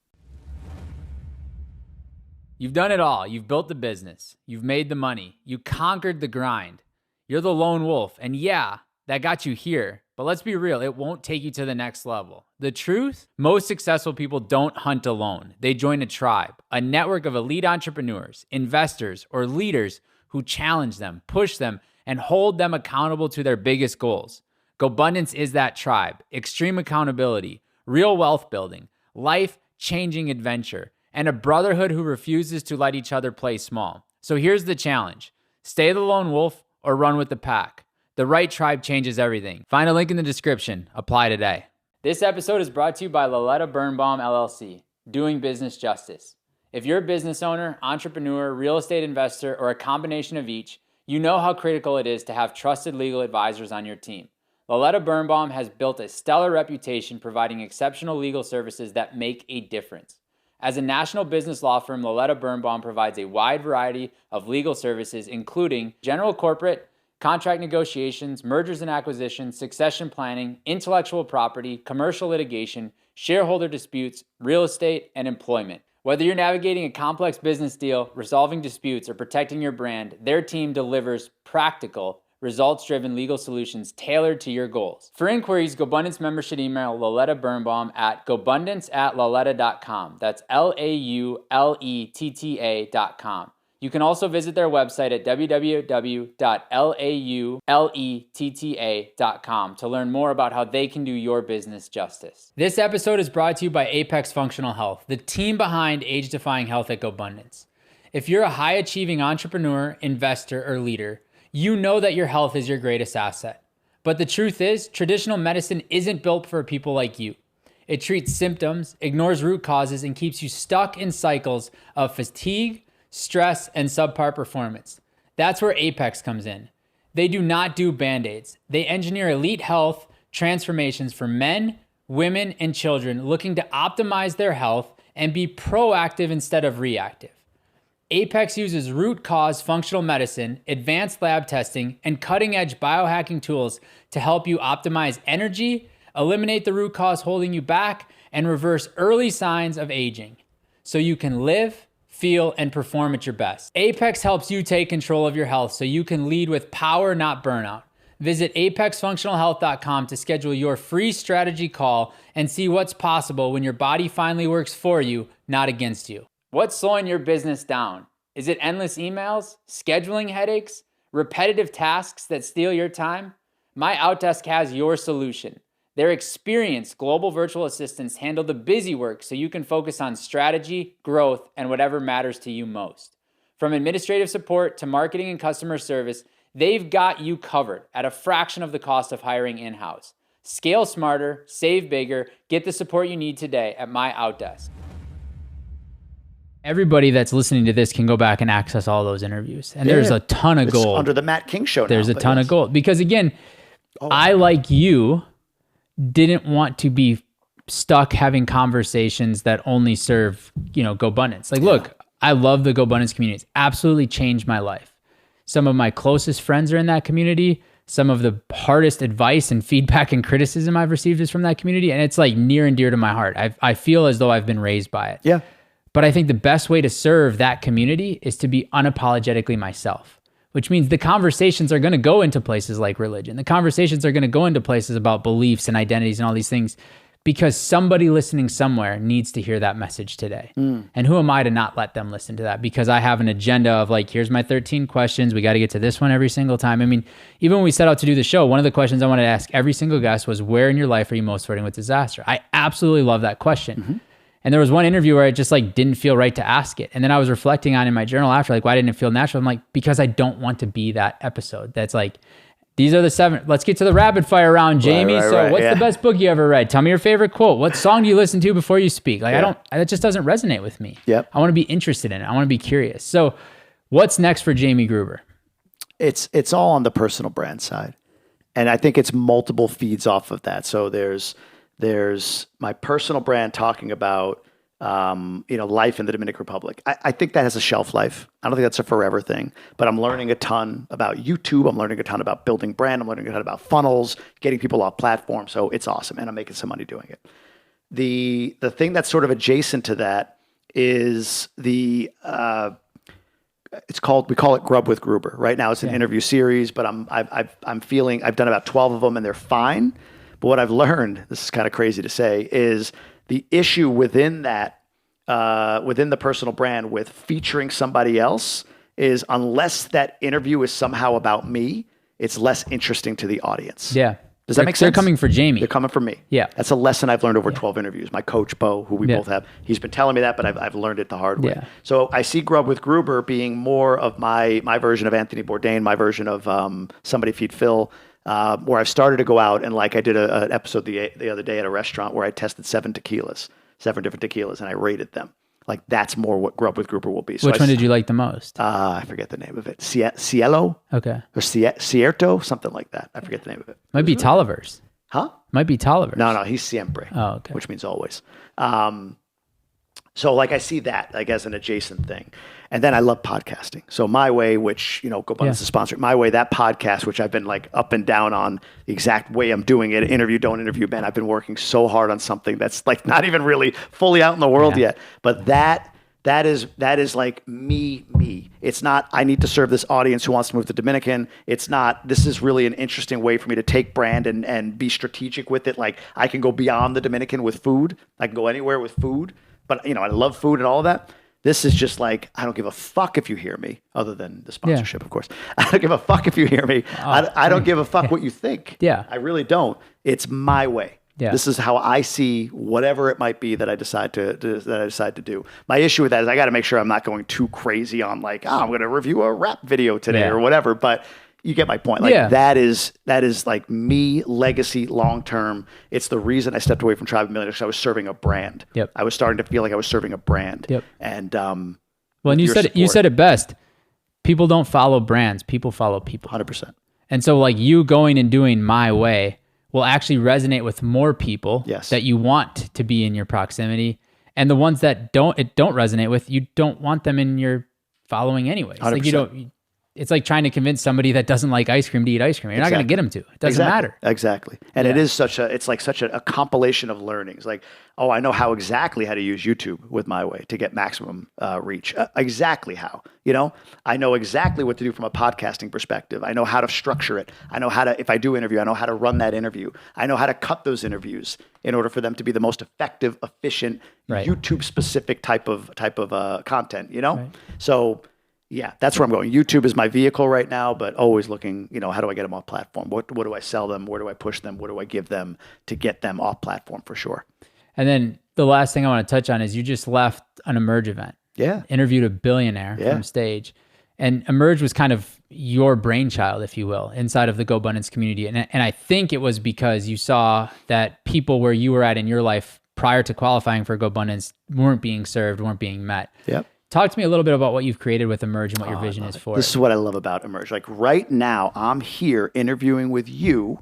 You've done it all. You've built the business. You've made the money. You conquered the grind. You're the lone wolf. And yeah, that got you here. But let's be real, it won't take you to the next level. The truth? Most successful people don't hunt alone. They join a tribe, a network of elite entrepreneurs, investors, or leaders who challenge them, push them, and hold them accountable to their biggest goals. Gobundance is that tribe. Extreme accountability, real wealth building, life-changing adventure, and a brotherhood who refuses to let each other play small. So here's the challenge. Stay the lone wolf or run with the pack. The right tribe changes everything. Find a link in the description. Apply today. This episode is brought to you by Lauletta Birnbaum, LLC, doing business justice. If you're a business owner, entrepreneur, real estate investor, or a combination of each, you know how critical it is to have trusted legal advisors on your team. Lauletta Birnbaum has built a stellar reputation providing exceptional legal services that make a difference. As a national business law firm, Lauletta Birnbaum provides a wide variety of legal services, including general corporate, contract negotiations, mergers and acquisitions, succession planning, intellectual property, commercial litigation, shareholder disputes, real estate, and employment. Whether you're navigating a complex business deal, resolving disputes, or protecting your brand, their team delivers practical, results-driven legal solutions tailored to your goals. For inquiries, Gobundance members should email Lauletta Birnbaum at gobundance@lauletta.com. That's LAULETTA.com. You can also visit their website at www.lauletta.com to learn more about how they can do your business justice. This episode is brought to you by Apex Functional Health, the team behind age-defying health at Gobundance. If you're a high-achieving entrepreneur, investor, or leader, you know that your health is your greatest asset. But the truth is, traditional medicine isn't built for people like you. It treats symptoms, ignores root causes, and keeps you stuck in cycles of fatigue, stress, and subpar performance. That's where Apex comes in. They do not do Band-Aids. They engineer elite health transformations for men, women, and children looking to optimize their health and be proactive instead of reactive. Apex uses root cause functional medicine, advanced lab testing, and cutting-edge biohacking tools to help you optimize energy, eliminate the root cause holding you back, and reverse early signs of aging so you can live, feel, and perform at your best. Apex helps you take control of your health so you can lead with power, not burnout. Visit apexfunctionalhealth.com to schedule your free strategy call and see what's possible when your body finally works for you, not against you. What's slowing your business down? Is it endless emails, scheduling headaches, repetitive tasks that steal your time? MyOutDesk has your solution. Their experienced global virtual assistants handle the busy work so you can focus on strategy, growth, and whatever matters to you most. From administrative support to marketing and customer service, they've got you covered at a fraction of the cost of hiring in-house. Scale smarter, save bigger, get the support you need today at MyOutDesk. Everybody that's listening to this can go back and access all those interviews. And there's a ton of gold. Under the Matt King show now. There's a ton of gold. Because again, I, like you, didn't want to be stuck having conversations that only serve, Gobundance. Like, look, I love the Gobundance community. It's absolutely changed my life. Some of my closest friends are in that community. Some of the hardest advice and feedback and criticism I've received is from that community. And it's like near and dear to my heart. I feel as though I've been raised by it. Yeah. But I think the best way to serve that community is to be unapologetically myself, which means the conversations are going to go into places like religion. The conversations are going to go into places about beliefs and identities and all these things because somebody listening somewhere needs to hear that message today. And who am I to not let them listen to that? Because I have an agenda of like, here's my 13 questions. We got to get to this one every single time. I mean, even when we set out to do the show, one of the questions I wanted to ask every single guest was, where in your life are you most flirting with disaster? I absolutely love that question. And there was one interview where it just like didn't feel right to ask it. And then I was reflecting on in my journal after, like, why didn't it feel natural? I'm like, because I don't want to be that episode that's like, these are the 7. Let's get to the rapid fire round, Jamie. What's the best book you ever read? Tell me your favorite quote. What song do you listen to before you speak? Like, that just doesn't resonate with me. I want to be interested in it. I want to be curious. So what's next for Jamie Gruber? It's all on the personal brand side. And I think it's multiple feeds off of that. So there's my personal brand talking about, life in the Dominican Republic. I think that has a shelf life. I don't think that's a forever thing, but I'm learning a ton about YouTube. I'm learning a ton about building brand. I'm learning a ton about funnels, getting people off platform. So it's awesome. And I'm making some money doing it. The thing that's sort of adjacent to that is we call it Grub with Gruber. Right now it's an interview series, but I'm feeling I've done about 12 of them and they're fine. But what I've learned, this is kind of crazy to say, is the issue within that, within the personal brand with featuring somebody else is, unless that interview is somehow about me, it's less interesting to the audience. Yeah. Does that make sense? They're coming for Jamie. They're coming for me. Yeah. That's a lesson I've learned over 12 interviews. My coach, Bo, who we both have, he's been telling me that, but I've learned it the hard way. Yeah. So I see Grub with Gruber being more of my version of Anthony Bourdain, my version of Somebody Feed Phil, where I've started to go out and, like, I did an episode the other day at a restaurant where I tested 7 different tequilas, and I rated them. Like, that's more what Grub with Gruber will be. So which one did you like the most? I forget the name of it. Cielo? Okay. Or Cierto? Something like that. I forget the name of it. Might be Tolliver's. Huh? Might be Tolliver's. No, he's Siempre. Oh, okay. Which means always. So, like, I see that, like, as an adjacent thing. And then I love podcasting. So My Way, which, Gobundance is sponsored. My Way, that podcast, which I've been, like, up and down on the exact way I'm doing it. Interview, don't interview. Man, I've been working so hard on something that's, like, not even really fully out in the world yet. But that is like me. It's not, I need to serve this audience who wants to move to Dominican. It's not, this is really an interesting way for me to take brand and be strategic with it. Like, I can go beyond the Dominican with food. I can go anywhere with food. But, I love food and all of that. This is just like, I don't give a fuck if you hear me, other than the sponsorship, of course. I don't give a fuck if you hear me. I don't give a fuck what you think. Yeah. I really don't. It's my way. Yeah. This is how I see whatever it might be that I decide to do. My issue with that is I got to make sure I'm not going too crazy on, like, I'm going to review a rap video today or whatever. But you get my point. Like, that is like me, legacy, long term. It's the reason I stepped away from Tribe of Millionaires, because I was serving a brand. Yep. I was starting to feel like I was serving a brand. Yep. And well, and you said it best. People don't follow brands. People follow people. 100%. And so, like, you going and doing My Way will actually resonate with more people that you want to be in your proximity. And the ones that don't resonate with, you don't want them in your following anyways. 100%. Like, it's like trying to convince somebody that doesn't like ice cream to eat ice cream. You're not going to get them to. It doesn't matter. Exactly. And it is such a compilation of learnings. Like, I know exactly how to use YouTube with My Way to get maximum reach. Exactly how, I know exactly what to do from a podcasting perspective. I know how to structure it. I know how to, if I do interview, I know how to run that interview. I know how to cut those interviews in order for them to be the most effective, efficient, YouTube specific type of content, Right. So, yeah, that's where I'm going. YouTube is my vehicle right now, but always looking, how do I get them off platform? What do I sell them? Where do I push them? What do I give them to get them off platform for sure? And then the last thing I want to touch on is you just left an Emerge event. Yeah. Interviewed a billionaire from stage. And Emerge was kind of your brainchild, if you will, inside of the Gobundance community. And I think it was because you saw that people where you were at in your life prior to qualifying for Gobundance weren't being served, weren't being met. Yep. Talk to me a little bit about what you've created with Emerge and what your vision is for it. This is what I love about Emerge. Like, right now, I'm here interviewing with you,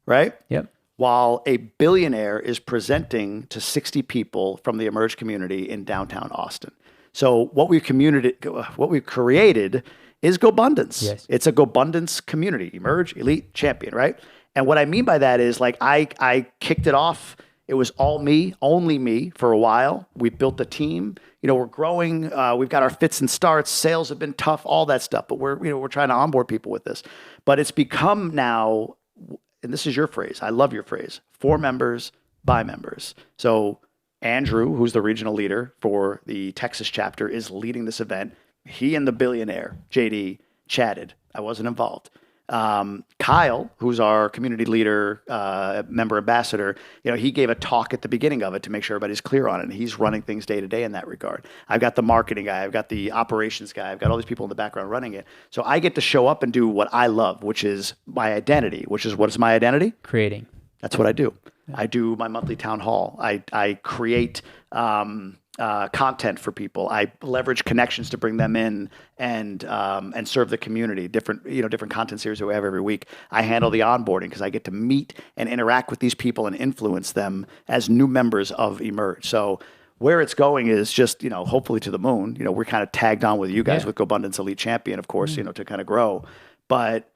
right? Yep. While a billionaire is presenting to 60 people from the Emerge community in downtown Austin. So what we've created is Gobundance. Yes. It's a Gobundance community, Emerge, Elite, Champion, right? And what I mean by that is, like, I kicked it off. It was all me, only me for a while. We built a team. We're growing. We've got our fits and starts. Sales have been tough, all that stuff. But we're trying to onboard people with this. But it's become now, and this is your phrase. I love your phrase. 4 members, by members. So Andrew, who's the regional leader for the Texas chapter, is leading this event. He and the billionaire, JD, chatted. I wasn't involved. Kyle, who's our community leader, member ambassador, he gave a talk at the beginning of it to make sure everybody's clear on it. And he's running things day to day in that regard. I've got the marketing guy. I've got the operations guy. I've got all these people in the background running it. So I get to show up and do what I love, which is my identity, what is my identity? Creating. That's what I do. Yeah. I do my monthly town hall. I create content for people. I leverage connections to bring them in and serve the community. Different content series that we have every week. I handle the onboarding because I get to meet and interact with these people and influence them as new members of Emerge. So where it's going is just, hopefully to the moon. We're kind of tagged on with you guys with Gobundance Elite Champion, of course, to kind of grow. But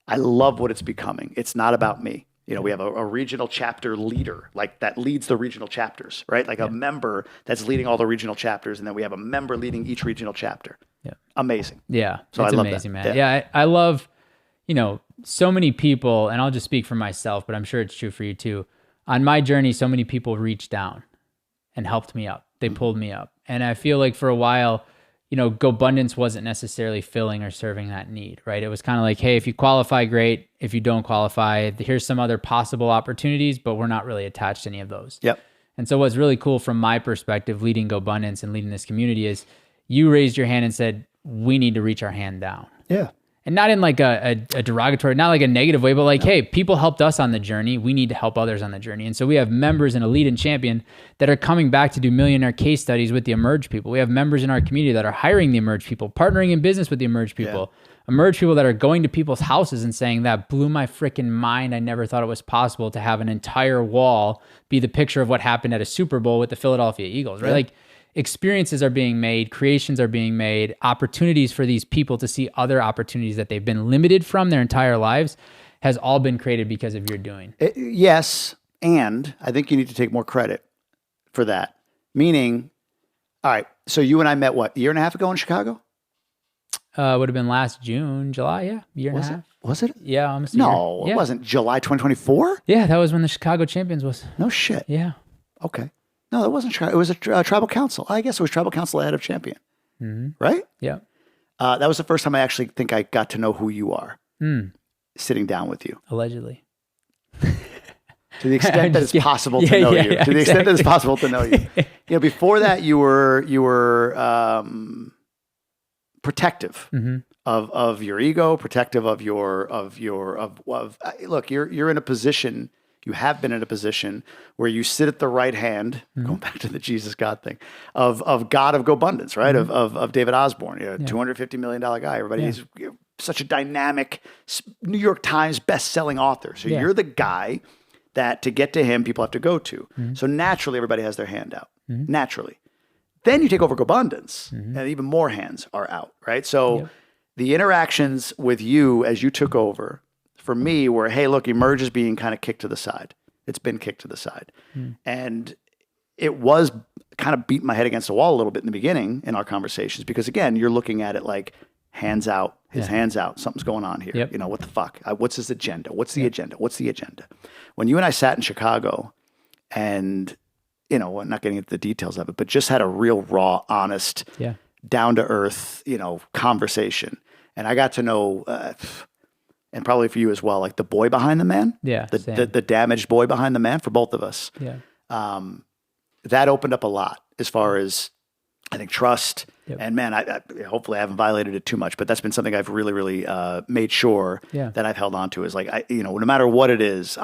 I love what it's becoming. It's not about me. We have a regional chapter leader, like that leads the regional chapters, right? Like a member that's leading all the regional chapters. And then we have a member leading each regional chapter. Yeah. Amazing. Yeah. So it's I love amazing, that. Man. Yeah. I love, so many people, and I'll just speak for myself, but I'm sure it's true for you too. On my journey, so many people reached down and helped me up. They pulled me up. And I feel like for a while, Gobundance wasn't necessarily filling or serving that need, right? It was kind of like, hey, if you qualify, great. If you don't qualify, here's some other possible opportunities, but we're not really attached to any of those. Yep. And so what's really cool from my perspective, leading Gobundance and leading this community, is you raised your hand and said, we need to reach our hand down. Yeah. And not in like a derogatory, not like a negative way, but like, hey, people helped us on the journey. We need to help others on the journey. And so we have members in Elite and Champion that are coming back to do millionaire case studies with the Emerge people. We have members in our community that are hiring the Emerge people, partnering in business with the Emerge people. Emerge people that are going to people's houses and saying, that blew my freaking mind. I never thought it was possible to have an entire wall be the picture of what happened at a Super Bowl with the Philadelphia Eagles, right? Yeah. Like, experiences are being made, creations are being made, opportunities for these people to see other opportunities that they've been limited from their entire lives has all been created because of your doing. Yes, and I think you need to take more credit for that. Meaning, all right, so you and I met, a year and a half ago in Chicago? Would have been last June, July, year and a half. Was it? Yeah, almost a No, year. it wasn't July 2024? Yeah, that was when the Chicago Champions was. No shit. Yeah. Okay. No, it wasn't Chicago. It was a tribal council. I guess it was tribal council ahead of champion. Right? Yeah. That was the first time I actually think I got to know who you are. Sitting down with you. Allegedly. To the extent that it's possible to know you. To the extent that it's possible to know you. Before that, you were protective of your ego, protective of look, you're in a position. You have been in a position where you sit at the right hand, going back to the Jesus God thing, of God of Gobundance, right? Of David Osborne, $250 million guy. Everybody is such a dynamic New York Times best-selling author. So you're the guy that to get to him, people have to go to. So naturally, everybody has their hand out. Naturally. Then you take over Gobundance, and even more hands are out, right? So the interactions with you as you took over, for me, were, hey, look, Emerge is being kind of kicked to the side. It's been kicked to the side. And it was kind of beating my head against the wall a little bit in the beginning in our conversations, because again, you're looking at it like hands out, his hands out, something's going on here. What the fuck? What's his agenda? What's the agenda? What's the agenda? When you and I sat in Chicago and, I'm not getting into the details of it, but just had a real raw, honest, down to earth, conversation. And I got to know, and probably for you as well, like the boy behind the man, the damaged boy behind the man for both of us. That opened up a lot as far as, I think, trust. And man, I hopefully I haven't violated it too much, but that's been something I've really, really made sure that I've held on to, is like, no matter what it is,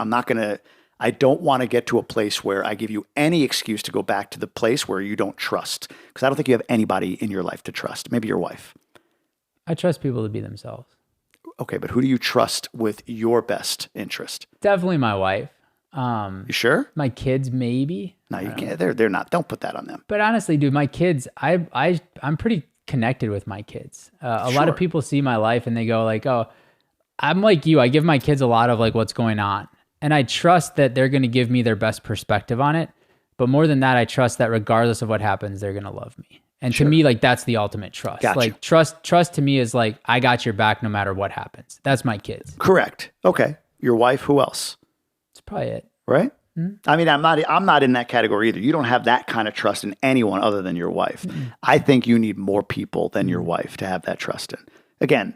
I don't want to get to a place where I give you any excuse to go back to the place where you don't trust, because I don't think you have anybody in your life to trust. Maybe your wife. I trust people to be themselves. Okay, but who do you trust with your best interest? Definitely my wife. You sure? My kids, maybe. No, you can't. They're not. Don't put that on them. But honestly, dude, my kids, I'm pretty connected with my kids. A lot of people see my life and they go like, oh, I'm like you. I give my kids a lot of like what's going on. And I trust that they're going to give me their best perspective on it. But more than that, I trust that regardless of what happens, they're going to love me. And to me, like, that's the ultimate trust. Gotcha. Like trust to me is like, I got your back no matter what happens. That's my kids. Correct. Okay. Your wife, who else? That's probably it. Right? I mean, I'm not in that category either. You don't have that kind of trust in anyone other than your wife. I think you need more people than your wife to have that trust in. Again,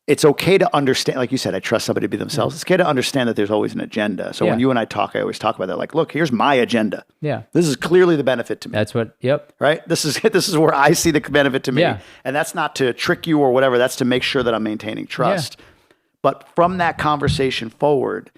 it's okay to understand, like you said, I trust somebody to be themselves. It's okay to understand that there's always an agenda. So when you and I talk, I always talk about that. Like, look, here's my agenda. Yeah. This is clearly the benefit to me. That's what, yep. Right? This is where I see the benefit to me. Yeah. And that's not to trick you or whatever. That's to make sure that I'm maintaining trust. Yeah. But from that conversation forward,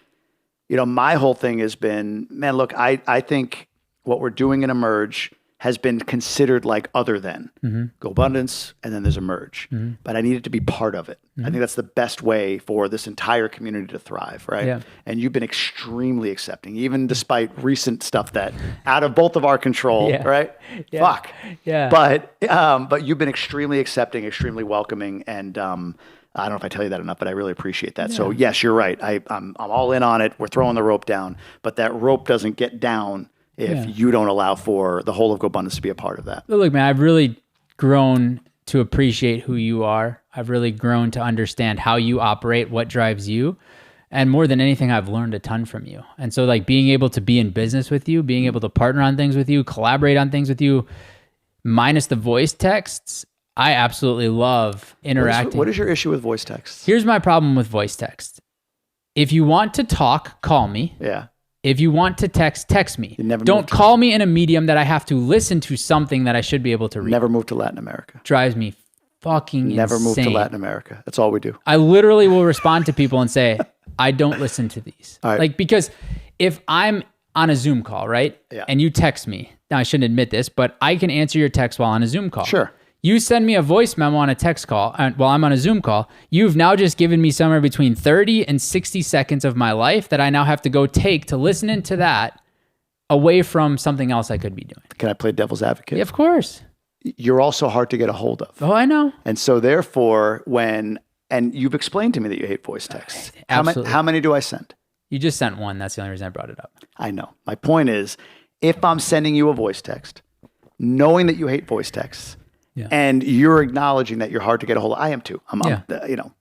my whole thing has been, man, look, I think what we're doing in Emerge has been considered like other than Gobundance, and then there's Emerge. But I need it to be part of it. I think that's the best way for this entire community to thrive, right? Yeah. And you've been extremely accepting, even despite recent stuff that out of both of our control, right? Yeah. Fuck. Yeah. But you've been extremely accepting, extremely welcoming, and I don't know if I tell you that enough, but I really appreciate that. Yeah. So yes, you're right. I'm all in on it. We're throwing the rope down, but that rope doesn't get down if you don't allow for the whole of Gobundance to be a part of that. But look, man, I've really grown to appreciate who you are. I've really grown to understand how you operate, what drives you. And more than anything, I've learned a ton from you. And so like being able to be in business with you, being able to partner on things with you, collaborate on things with you, minus the voice texts, I absolutely love interacting. What is your issue with voice texts? Here's my problem with voice text. If you want to talk, call me. Yeah. If you want to text me. Don't call me in a medium that I have to listen to something that I should be able to read. Never move to Latin America. Drives me fucking Never insane. Move to Latin America. That's all we do. I literally will respond to people and say, I don't listen to these. All right. Like, because if I'm on a Zoom call, right? Yeah. And you text me. Now, I shouldn't admit this, but I can answer your text while on a Zoom call. Sure. You send me a voice memo on a text call while I'm on a Zoom call. You've now just given me somewhere between 30 and 60 seconds of my life that I now have to go take to listen into that away from something else I could be doing. Can I play devil's advocate? Yeah, of course. You're also hard to get a hold of. Oh, I know. And so therefore, and you've explained to me that you hate voice texts. Absolutely. How many do I send? You just sent one. That's the only reason I brought it up. I know. My point is, if I'm sending you a voice text, knowing that you hate voice texts, and you're acknowledging that you're hard to get a hold of. I am too.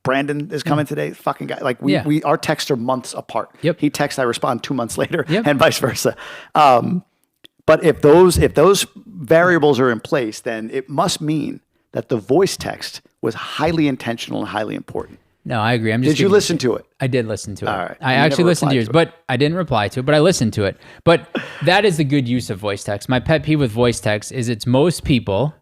Brandon is coming today. Fucking guy. Like our texts are months apart. Yep. He texts, I respond 2 months later, and vice versa. But if those variables are in place, then it must mean that the voice text was highly intentional and highly important. No, I agree. Did you listen to it? I did listen to it. All right. I actually listened to yours, but I didn't reply to it, but I listened to it. But that is the good use of voice text. My pet peeve with voice text is it's most people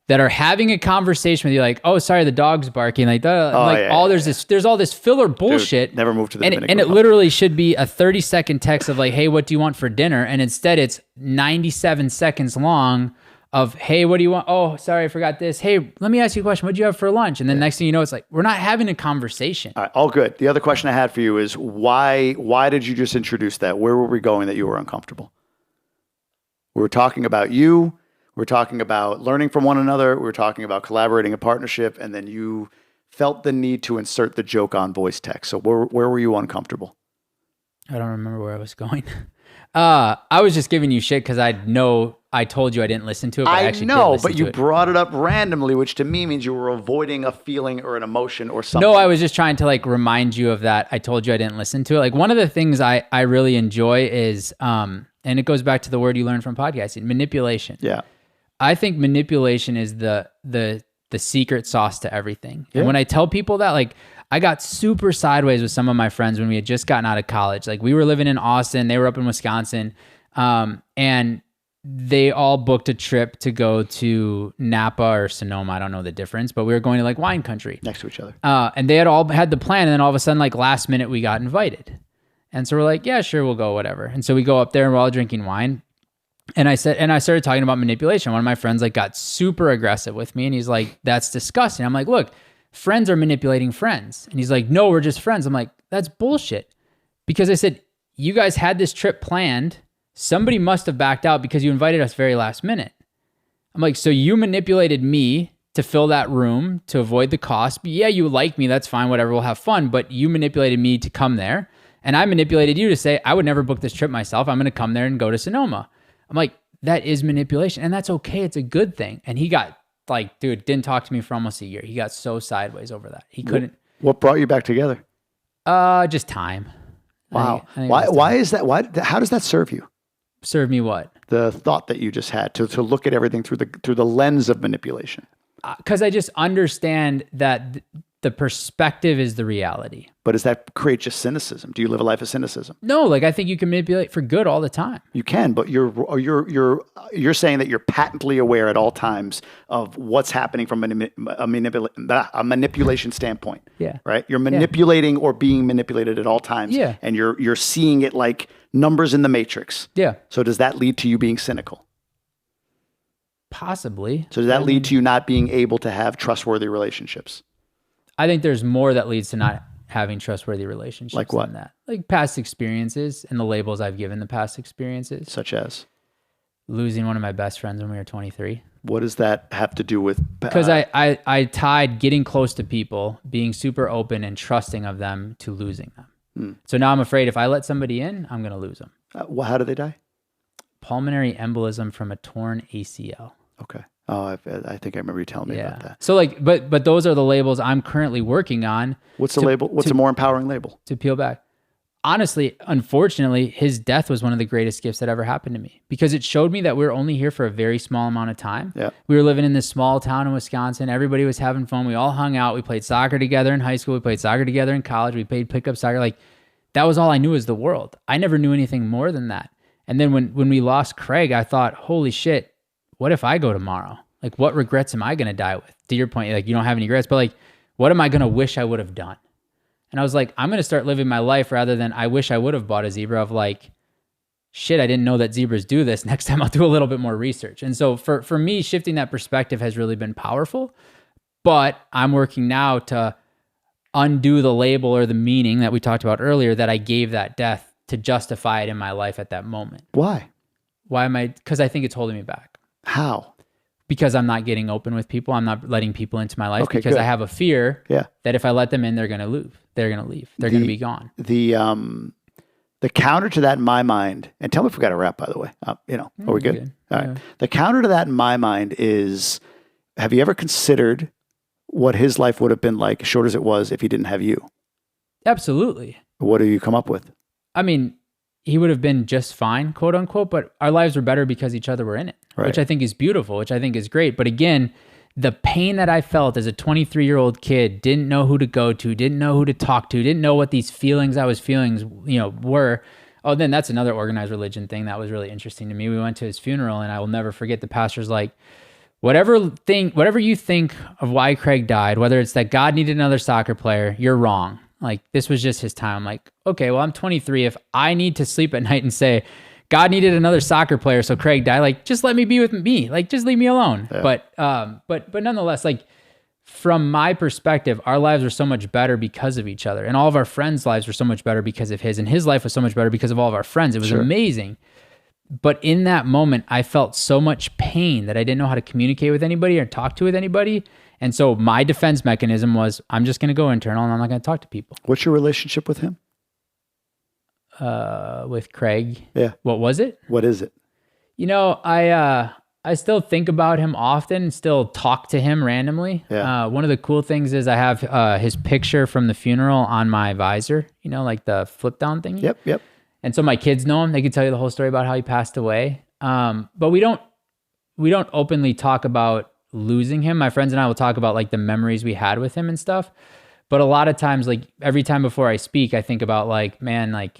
that are having a conversation with you, like, oh, sorry, the dog's barking, there's all this filler bullshit. Dude, never moved to the Dominican and it literally should be a 30-second text of like, hey, what do you want for dinner? And instead it's 97 seconds long of, hey, what do you want? Oh, sorry, I forgot this. Hey, let me ask you a question. What do you have for lunch? And then next thing you know, it's like, we're not having a conversation. All right, all good. The other question I had for you is why did you just introduce that? Where were we going that you were uncomfortable? We were talking about you. We're talking about learning from one another. We're talking about collaborating a partnership. And then you felt the need to insert the joke on voice text. So where were you uncomfortable? I don't remember where I was going. I was just giving you shit because I know I told you I didn't listen to it. But I actually know, but you brought it up randomly, which to me means you were avoiding a feeling or an emotion or something. No, I was just trying to like remind you of that. I told you I didn't listen to it. Like one of the things I really enjoy is, and it goes back to the word you learned from podcasting, manipulation. Yeah. I think manipulation is the secret sauce to everything. Yeah. And when I tell people that, like, I got super sideways with some of my friends when we had just gotten out of college. Like we were living in Austin, they were up in Wisconsin, and they all booked a trip to go to Napa or Sonoma. I don't know the difference, but we were going to like wine country. Next to each other. And they had all had the plan, and then all of a sudden, like last minute, we got invited. And so we're like, yeah, sure, we'll go, whatever. And so we go up there and we're all drinking wine. And I started talking about manipulation. One of my friends like got super aggressive with me, and he's like, that's disgusting. I'm like, look, friends are manipulating friends. And he's like, no, we're just friends. I'm like, that's bullshit. Because I said, you guys had this trip planned. Somebody must have backed out because you invited us very last minute. I'm like, so you manipulated me to fill that room to avoid the cost. But yeah, you like me. That's fine. Whatever. We'll have fun. But you manipulated me to come there. And I manipulated you to say, I would never book this trip myself. I'm going to come there and go to Sonoma. I'm like, that is manipulation. And that's okay. It's a good thing. And he got like, dude, didn't talk to me for almost a year. He got so sideways over that. He couldn't. What brought you back together? Just time. Wow. I think Why is that? How does that serve you? serve me what? The thought that you just had to look at everything through the lens of manipulation. Because I just understand that the perspective is the reality. But does that create just cynicism? Do you live a life of cynicism? No, like I think you can manipulate for good all the time. You can, but you're saying that you're patently aware at all times of what's happening from a manipulation standpoint. Yeah. Right. You're manipulating or being manipulated at all times. Yeah. And you're seeing it like numbers in the matrix. Yeah. So does that lead to you being cynical? Possibly. So does that lead to you not being able to have trustworthy relationships? I think there's more that leads to not having trustworthy relationships. Like what? Than that. Like past experiences and the labels I've given the past experiences. Such as? Losing one of my best friends when we were 23. What does that have to do with? Because I tied getting close to people, being super open and trusting of them to losing them. So now I'm afraid if I let somebody in, I'm going to lose them. How do they die? Pulmonary embolism from a torn ACL. Okay. Oh, I think I remember you telling me about that. So like, but those are the labels I'm currently working on. What's the label? What's a more empowering label? To peel back. Honestly, unfortunately, his death was one of the greatest gifts that ever happened to me because it showed me that we were only here for a very small amount of time. Yeah. We were living in this small town in Wisconsin. Everybody was having fun. We all hung out. We played soccer together in high school. We played soccer together in college. We played pickup soccer. Like that was all I knew was the world. I never knew anything more than that. And then when we lost Craig, I thought, holy shit, what if I go tomorrow? Like, what regrets am I going to die with? To your point, like, you don't have any regrets, but like, what am I going to wish I would have done? And I was like, I'm going to start living my life rather than I wish I would have bought a zebra of like, shit, I didn't know that zebras do this. Next time I'll do a little bit more research. And so for me, shifting that perspective has really been powerful, but I'm working now to undo the label or the meaning that we talked about earlier that I gave that death to justify it in my life at that moment. Why? Why am I? Because I think it's holding me back. How? Because I'm not getting open with people. I'm not letting people into my life because good. I have a fear Yeah. that if I let them in, they're going to leave. They're going to leave. They're going to be gone. The counter to that in my mind, and tell me if we got a wrap, by the way. Are we good? All right. The counter to that in my mind is, have you ever considered what his life would have been like, short as it was, if he didn't have you? Absolutely. What do you come up with? I mean, he would have been just fine, quote unquote, but our lives were better because each other were in it, which I think is beautiful, which I think is great. But again, the pain that I felt as a 23-year-old kid, didn't know who to go to, didn't know who to talk to, didn't know what these feelings I was feeling, were. Oh, then that's another organized religion thing that was really interesting to me. We went to his funeral and I will never forget the pastor's like, whatever you think of why Craig died, whether it's that God needed another soccer player, you're wrong. Like, this was just his time. I'm like, okay, well, I'm 23. If I need to sleep at night and say, God needed another soccer player, so Craig died, like, just let me be with me. Like, just leave me alone. Yeah. But nonetheless, like, from my perspective, our lives were so much better because of each other. And all of our friends' lives were so much better because of his. And his life was so much better because of all of our friends. It was amazing. But in that moment, I felt so much pain that I didn't know how to communicate with anybody or talk to with anybody. And so my defense mechanism was, I'm just going to go internal and I'm not going to talk to people. What's your relationship with him? With Craig. Yeah. What was it? What is it? I still think about him often, still talk to him randomly. Yeah. One of the cool things is I have his picture from the funeral on my visor, like the flip down thing. Yep. And so my kids know him. They can tell you the whole story about how he passed away. But we don't openly talk about losing him. My friends and I will talk about like the memories we had with him and stuff. But a lot of times, like every time before I speak, I think about like, man, like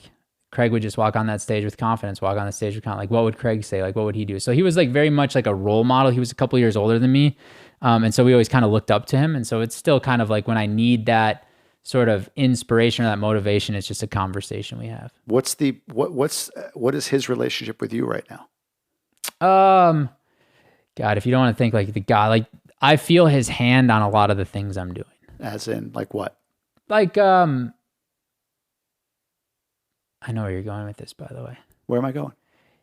Craig would just walk on that stage with confidence, walk on the stage with confidence. Like, what would Craig say? Like, what would he do? So he was like very much like a role model. He was a couple years older than me. And so we always kind of looked up to him. And so it's still kind of like when I need that sort of inspiration or that motivation, it's just a conversation we have. What is his relationship with you right now? God, if you don't want to think like the guy, like I feel his hand on a lot of the things I'm doing. As in, like what? Like, I know where you're going with this, by the way. Where am I going?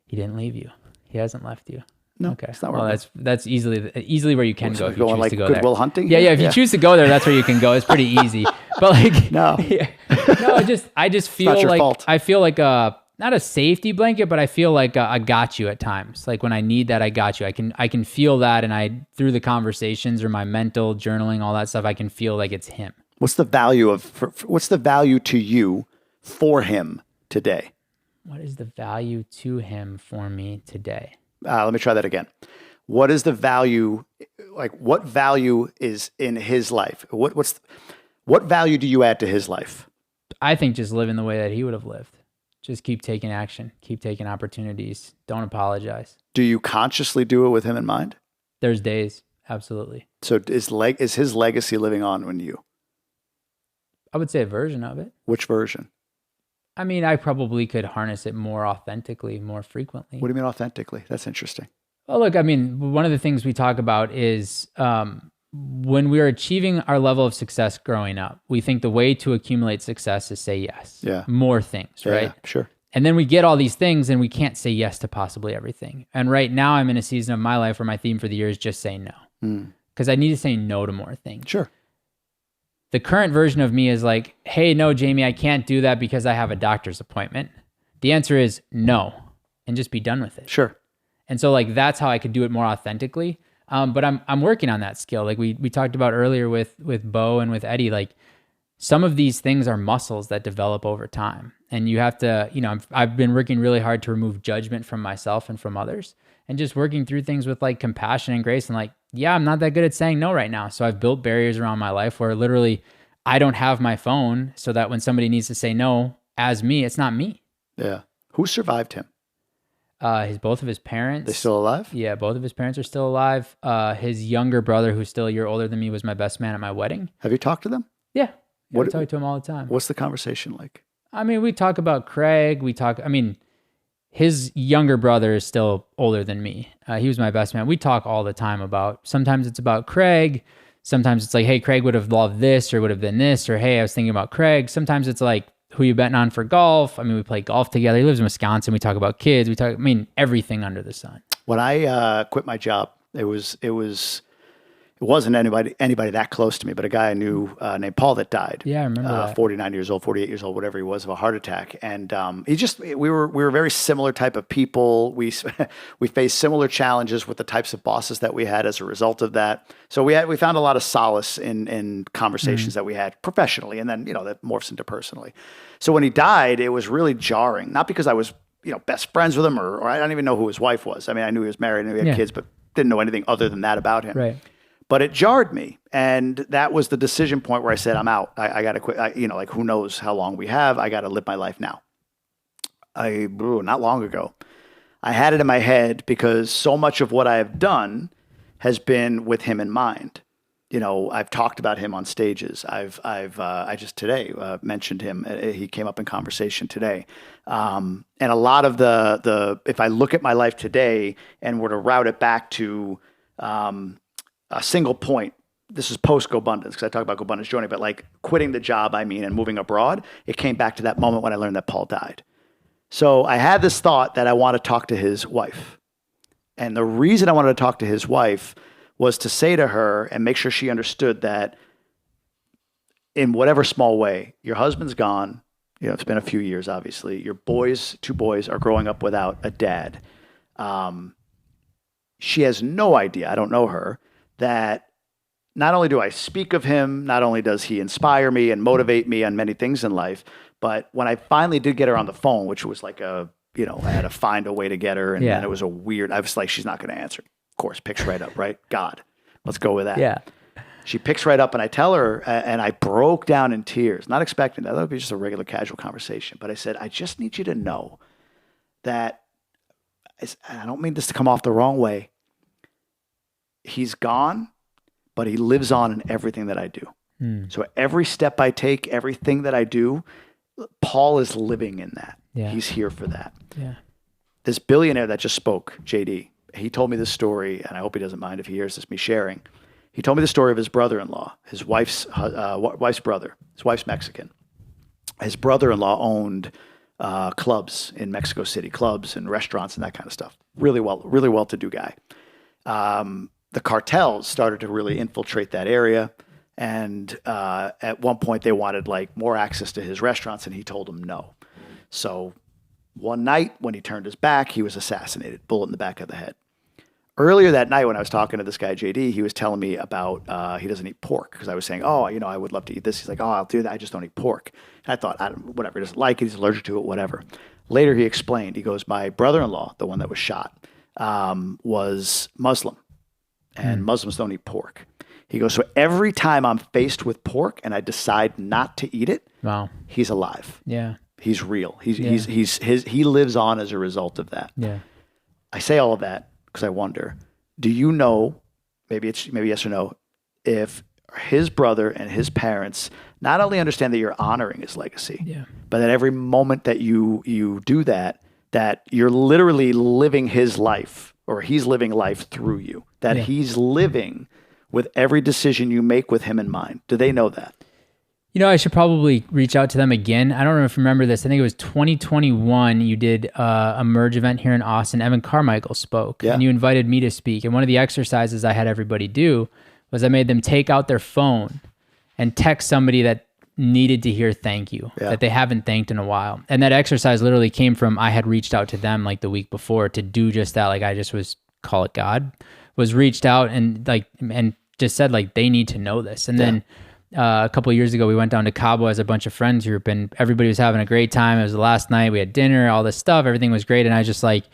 He didn't leave you. He hasn't left you. No, okay. It's not where that's easily where you can go if you choose like to go Goodwill there. Hunting. Yeah. If you choose to go there, that's where you can go. It's pretty easy. But like, no, I just feel like fault. I feel like not a safety blanket, but I feel like I got you at times. Like when I need that, I got you. I can feel that, and through the conversations or my mental journaling, all that stuff, I can feel like it's him. What's the value to you for him today? What is the value to him for me today? Let me try that again. What is the value? Like, what value is in his life? What value do you add to his life? I think just living the way that he would have lived. Just keep taking action, keep taking opportunities. Don't apologize. Do you consciously do it with him in mind? There's days, absolutely. So is his legacy living on in you? I would say a version of it. Which version? I mean, I probably could harness it more authentically, more frequently. What do you mean authentically? That's interesting. Well, look, I mean, one of the things we talk about is when we're achieving our level of success growing up, we think the way to accumulate success is say yes. Yeah. More things, right? Yeah, sure. And then we get all these things and we can't say yes to possibly everything. And right now I'm in a season of my life where my theme for the year is just say no. Because I need to say no to more things. Sure. The current version of me is like, hey, no, Jamie, I can't do that because I have a doctor's appointment. The answer is no, and just be done with it. Sure. And so like, that's how I could do it more authentically. But I'm working on that skill. Like we talked about earlier with Bo and with Eddie, like some of these things are muscles that develop over time. And you have to, I've been working really hard to remove judgment from myself and from others and just working through things with like compassion and grace and like, yeah, I'm not that good at saying no right now. So I've built barriers around my life where literally I don't have my phone so that when somebody needs to say no as me, it's not me. Yeah. Who survived him? Both of his parents. They still alive? Yeah, both of his parents are still alive. His younger brother, who's still a year older than me, was my best man at my wedding. Have you talked to them? Yeah. I talk to him all the time. What's the conversation like? I mean, we talk about Craig. His younger brother is still older than me. He was my best man. We talk all the time about, sometimes it's about Craig. Sometimes it's like, hey, Craig would have loved this or would have been this, or hey, I was thinking about Craig. Sometimes it's like, who you betting on for golf? I mean, we play golf together. He lives in Wisconsin. We talk about kids. Everything under the sun. When I quit my job, it wasn't anybody that close to me, but a guy I knew named Paul that died. Yeah, I remember that. 49 years old, 48 years old, whatever he was, of a heart attack. And we were very similar type of people. We faced similar challenges with the types of bosses that we had as a result of that. So we found a lot of solace in conversations that we had professionally, and then that morphs into personally. So when he died, it was really jarring. Not because I was best friends with him, or I don't even know who his wife was. I mean, I knew he was married and he had kids, but didn't know anything other than that about him. Right. But it jarred me, and that was the decision point where I said, I'm out. I got to quit. Like who knows how long we have. I got to live my life now. Not long ago, I had it in my head because so much of what I have done has been with him in mind. I've talked about him on stages. I just today mentioned him. He came up in conversation today. And a lot of if I look at my life today and were to route it back to a single point, this is post Gobundance, because I talk about Gobundance journey, but like quitting the job, and moving abroad, it came back to that moment when I learned that Paul died. So I had this thought that I want to talk to his wife. And the reason I wanted to talk to his wife was to say to her and make sure she understood that in whatever small way, your husband's gone. It's been a few years, obviously. Your two boys are growing up without a dad. She has no idea, I don't know her, that not only do I speak of him, not only does he inspire me and motivate me on many things in life, but when I finally did get her on the phone, which was like I had to find a way to get her, and it was I was like, she's not going to answer. Of course, picks right up, right? God, let's go with that. Yeah. She picks right up, and I tell her, and I broke down in tears, not expecting that. That would be just a regular casual conversation. But I said, I just need you to know that, I don't mean this to come off the wrong way, he's gone, but he lives on in everything that I do. So every step I take, everything that I do, Paul is living in that. Yeah. He's here for that. Yeah. This billionaire that just spoke, JD, he told me this story, and I hope he doesn't mind if he hears this, me sharing. He told me the story of his brother-in-law, his wife's brother. His wife's Mexican. His brother-in-law owned clubs in Mexico City, clubs and restaurants and that kind of stuff. Really well-to-do guy. The cartels started to really infiltrate that area. And at one point they wanted like more access to his restaurants, and he told them no. So one night when he turned his back, he was assassinated, bullet in the back of the head. Earlier that night when I was talking to this guy, JD, he was telling me about he doesn't eat pork because I was saying, oh, I would love to eat this. He's like, oh, I'll do that. I just don't eat pork. And I thought, whatever, he doesn't like it. He's allergic to it, whatever. Later he explained, he goes, my brother-in-law, the one that was shot, was Muslim, and Muslims don't eat pork. He goes, so every time I'm faced with pork and I decide not to eat it, Wow. he's alive. Yeah. He's real. He lives on as a result of that. Yeah. I say all of that because I wonder, do you know, maybe yes or no, if his brother and his parents not only understand that you're honoring his legacy, but that every moment that you do that you're literally living his life, or he's living life through you, that he's living with every decision you make with him in mind. Do they know that? I should probably reach out to them again. I don't know if you remember this. I think it was 2021. You did a Merge event here in Austin. Evan Carmichael spoke, and you invited me to speak. And one of the exercises I had everybody do was I made them take out their phone and text somebody that needed to hear thank you, that they haven't thanked in a while. And that exercise literally came from, I had reached out to them like the week before to do just that. Like I just was, call it God, was reached out and just said like, they need to know this. And then a couple of years ago, we went down to Cabo as a bunch of friends group, and everybody was having a great time. It was the last night. We had dinner, all this stuff. Everything was great. And I was just like,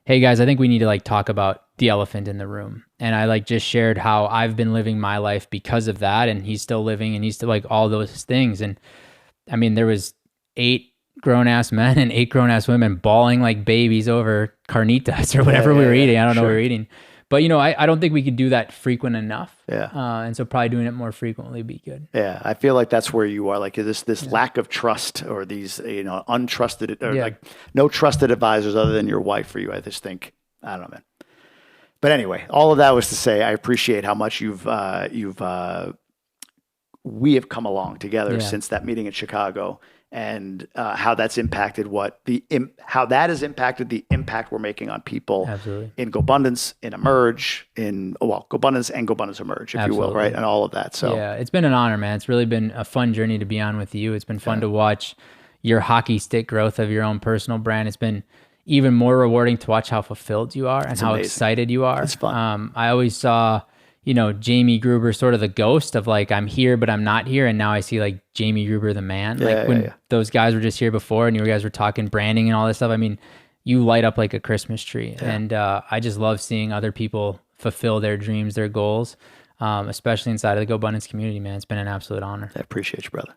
hey guys, I think we need to like talk about the elephant in the room. And I like just shared how I've been living my life because of that. And he's still living, and he's still like all those things. And I mean, there was 8 grown-ass men and 8 grown-ass women bawling like babies over carnitas or whatever we were eating. I don't know what we were eating. But, I don't think we could do that frequent enough. Yeah. And so probably doing it more frequently would be good. Yeah. I feel like that's where you are. Like this lack of trust, or these, untrusted, or like no trusted advisors other than your wife for you. I just think, I don't know, man. But anyway, all of that was to say, I appreciate how much we have come along together since that meeting in Chicago, and how that's impacted how that has impacted the impact we're making on people. Absolutely. In Gobundance, in Emerge, Gobundance and Gobundance Emerge, if you will, right? And all of that. So yeah, it's been an honor, man. It's really been a fun journey to be on with you. It's been fun to watch your hockey stick growth of your own personal brand. It's been even more rewarding to watch how fulfilled you are and how excited you are. It's fun. I always saw, Jamie Gruber, sort of the ghost of like, I'm here, but I'm not here. And now I see like Jamie Gruber, the man, those guys were just here before and you guys were talking branding and all this stuff. I mean, you light up like a Christmas tree. And I just love seeing other people fulfill their dreams, their goals, especially inside of the Gobundance community, man. It's been an absolute honor. I appreciate you, brother.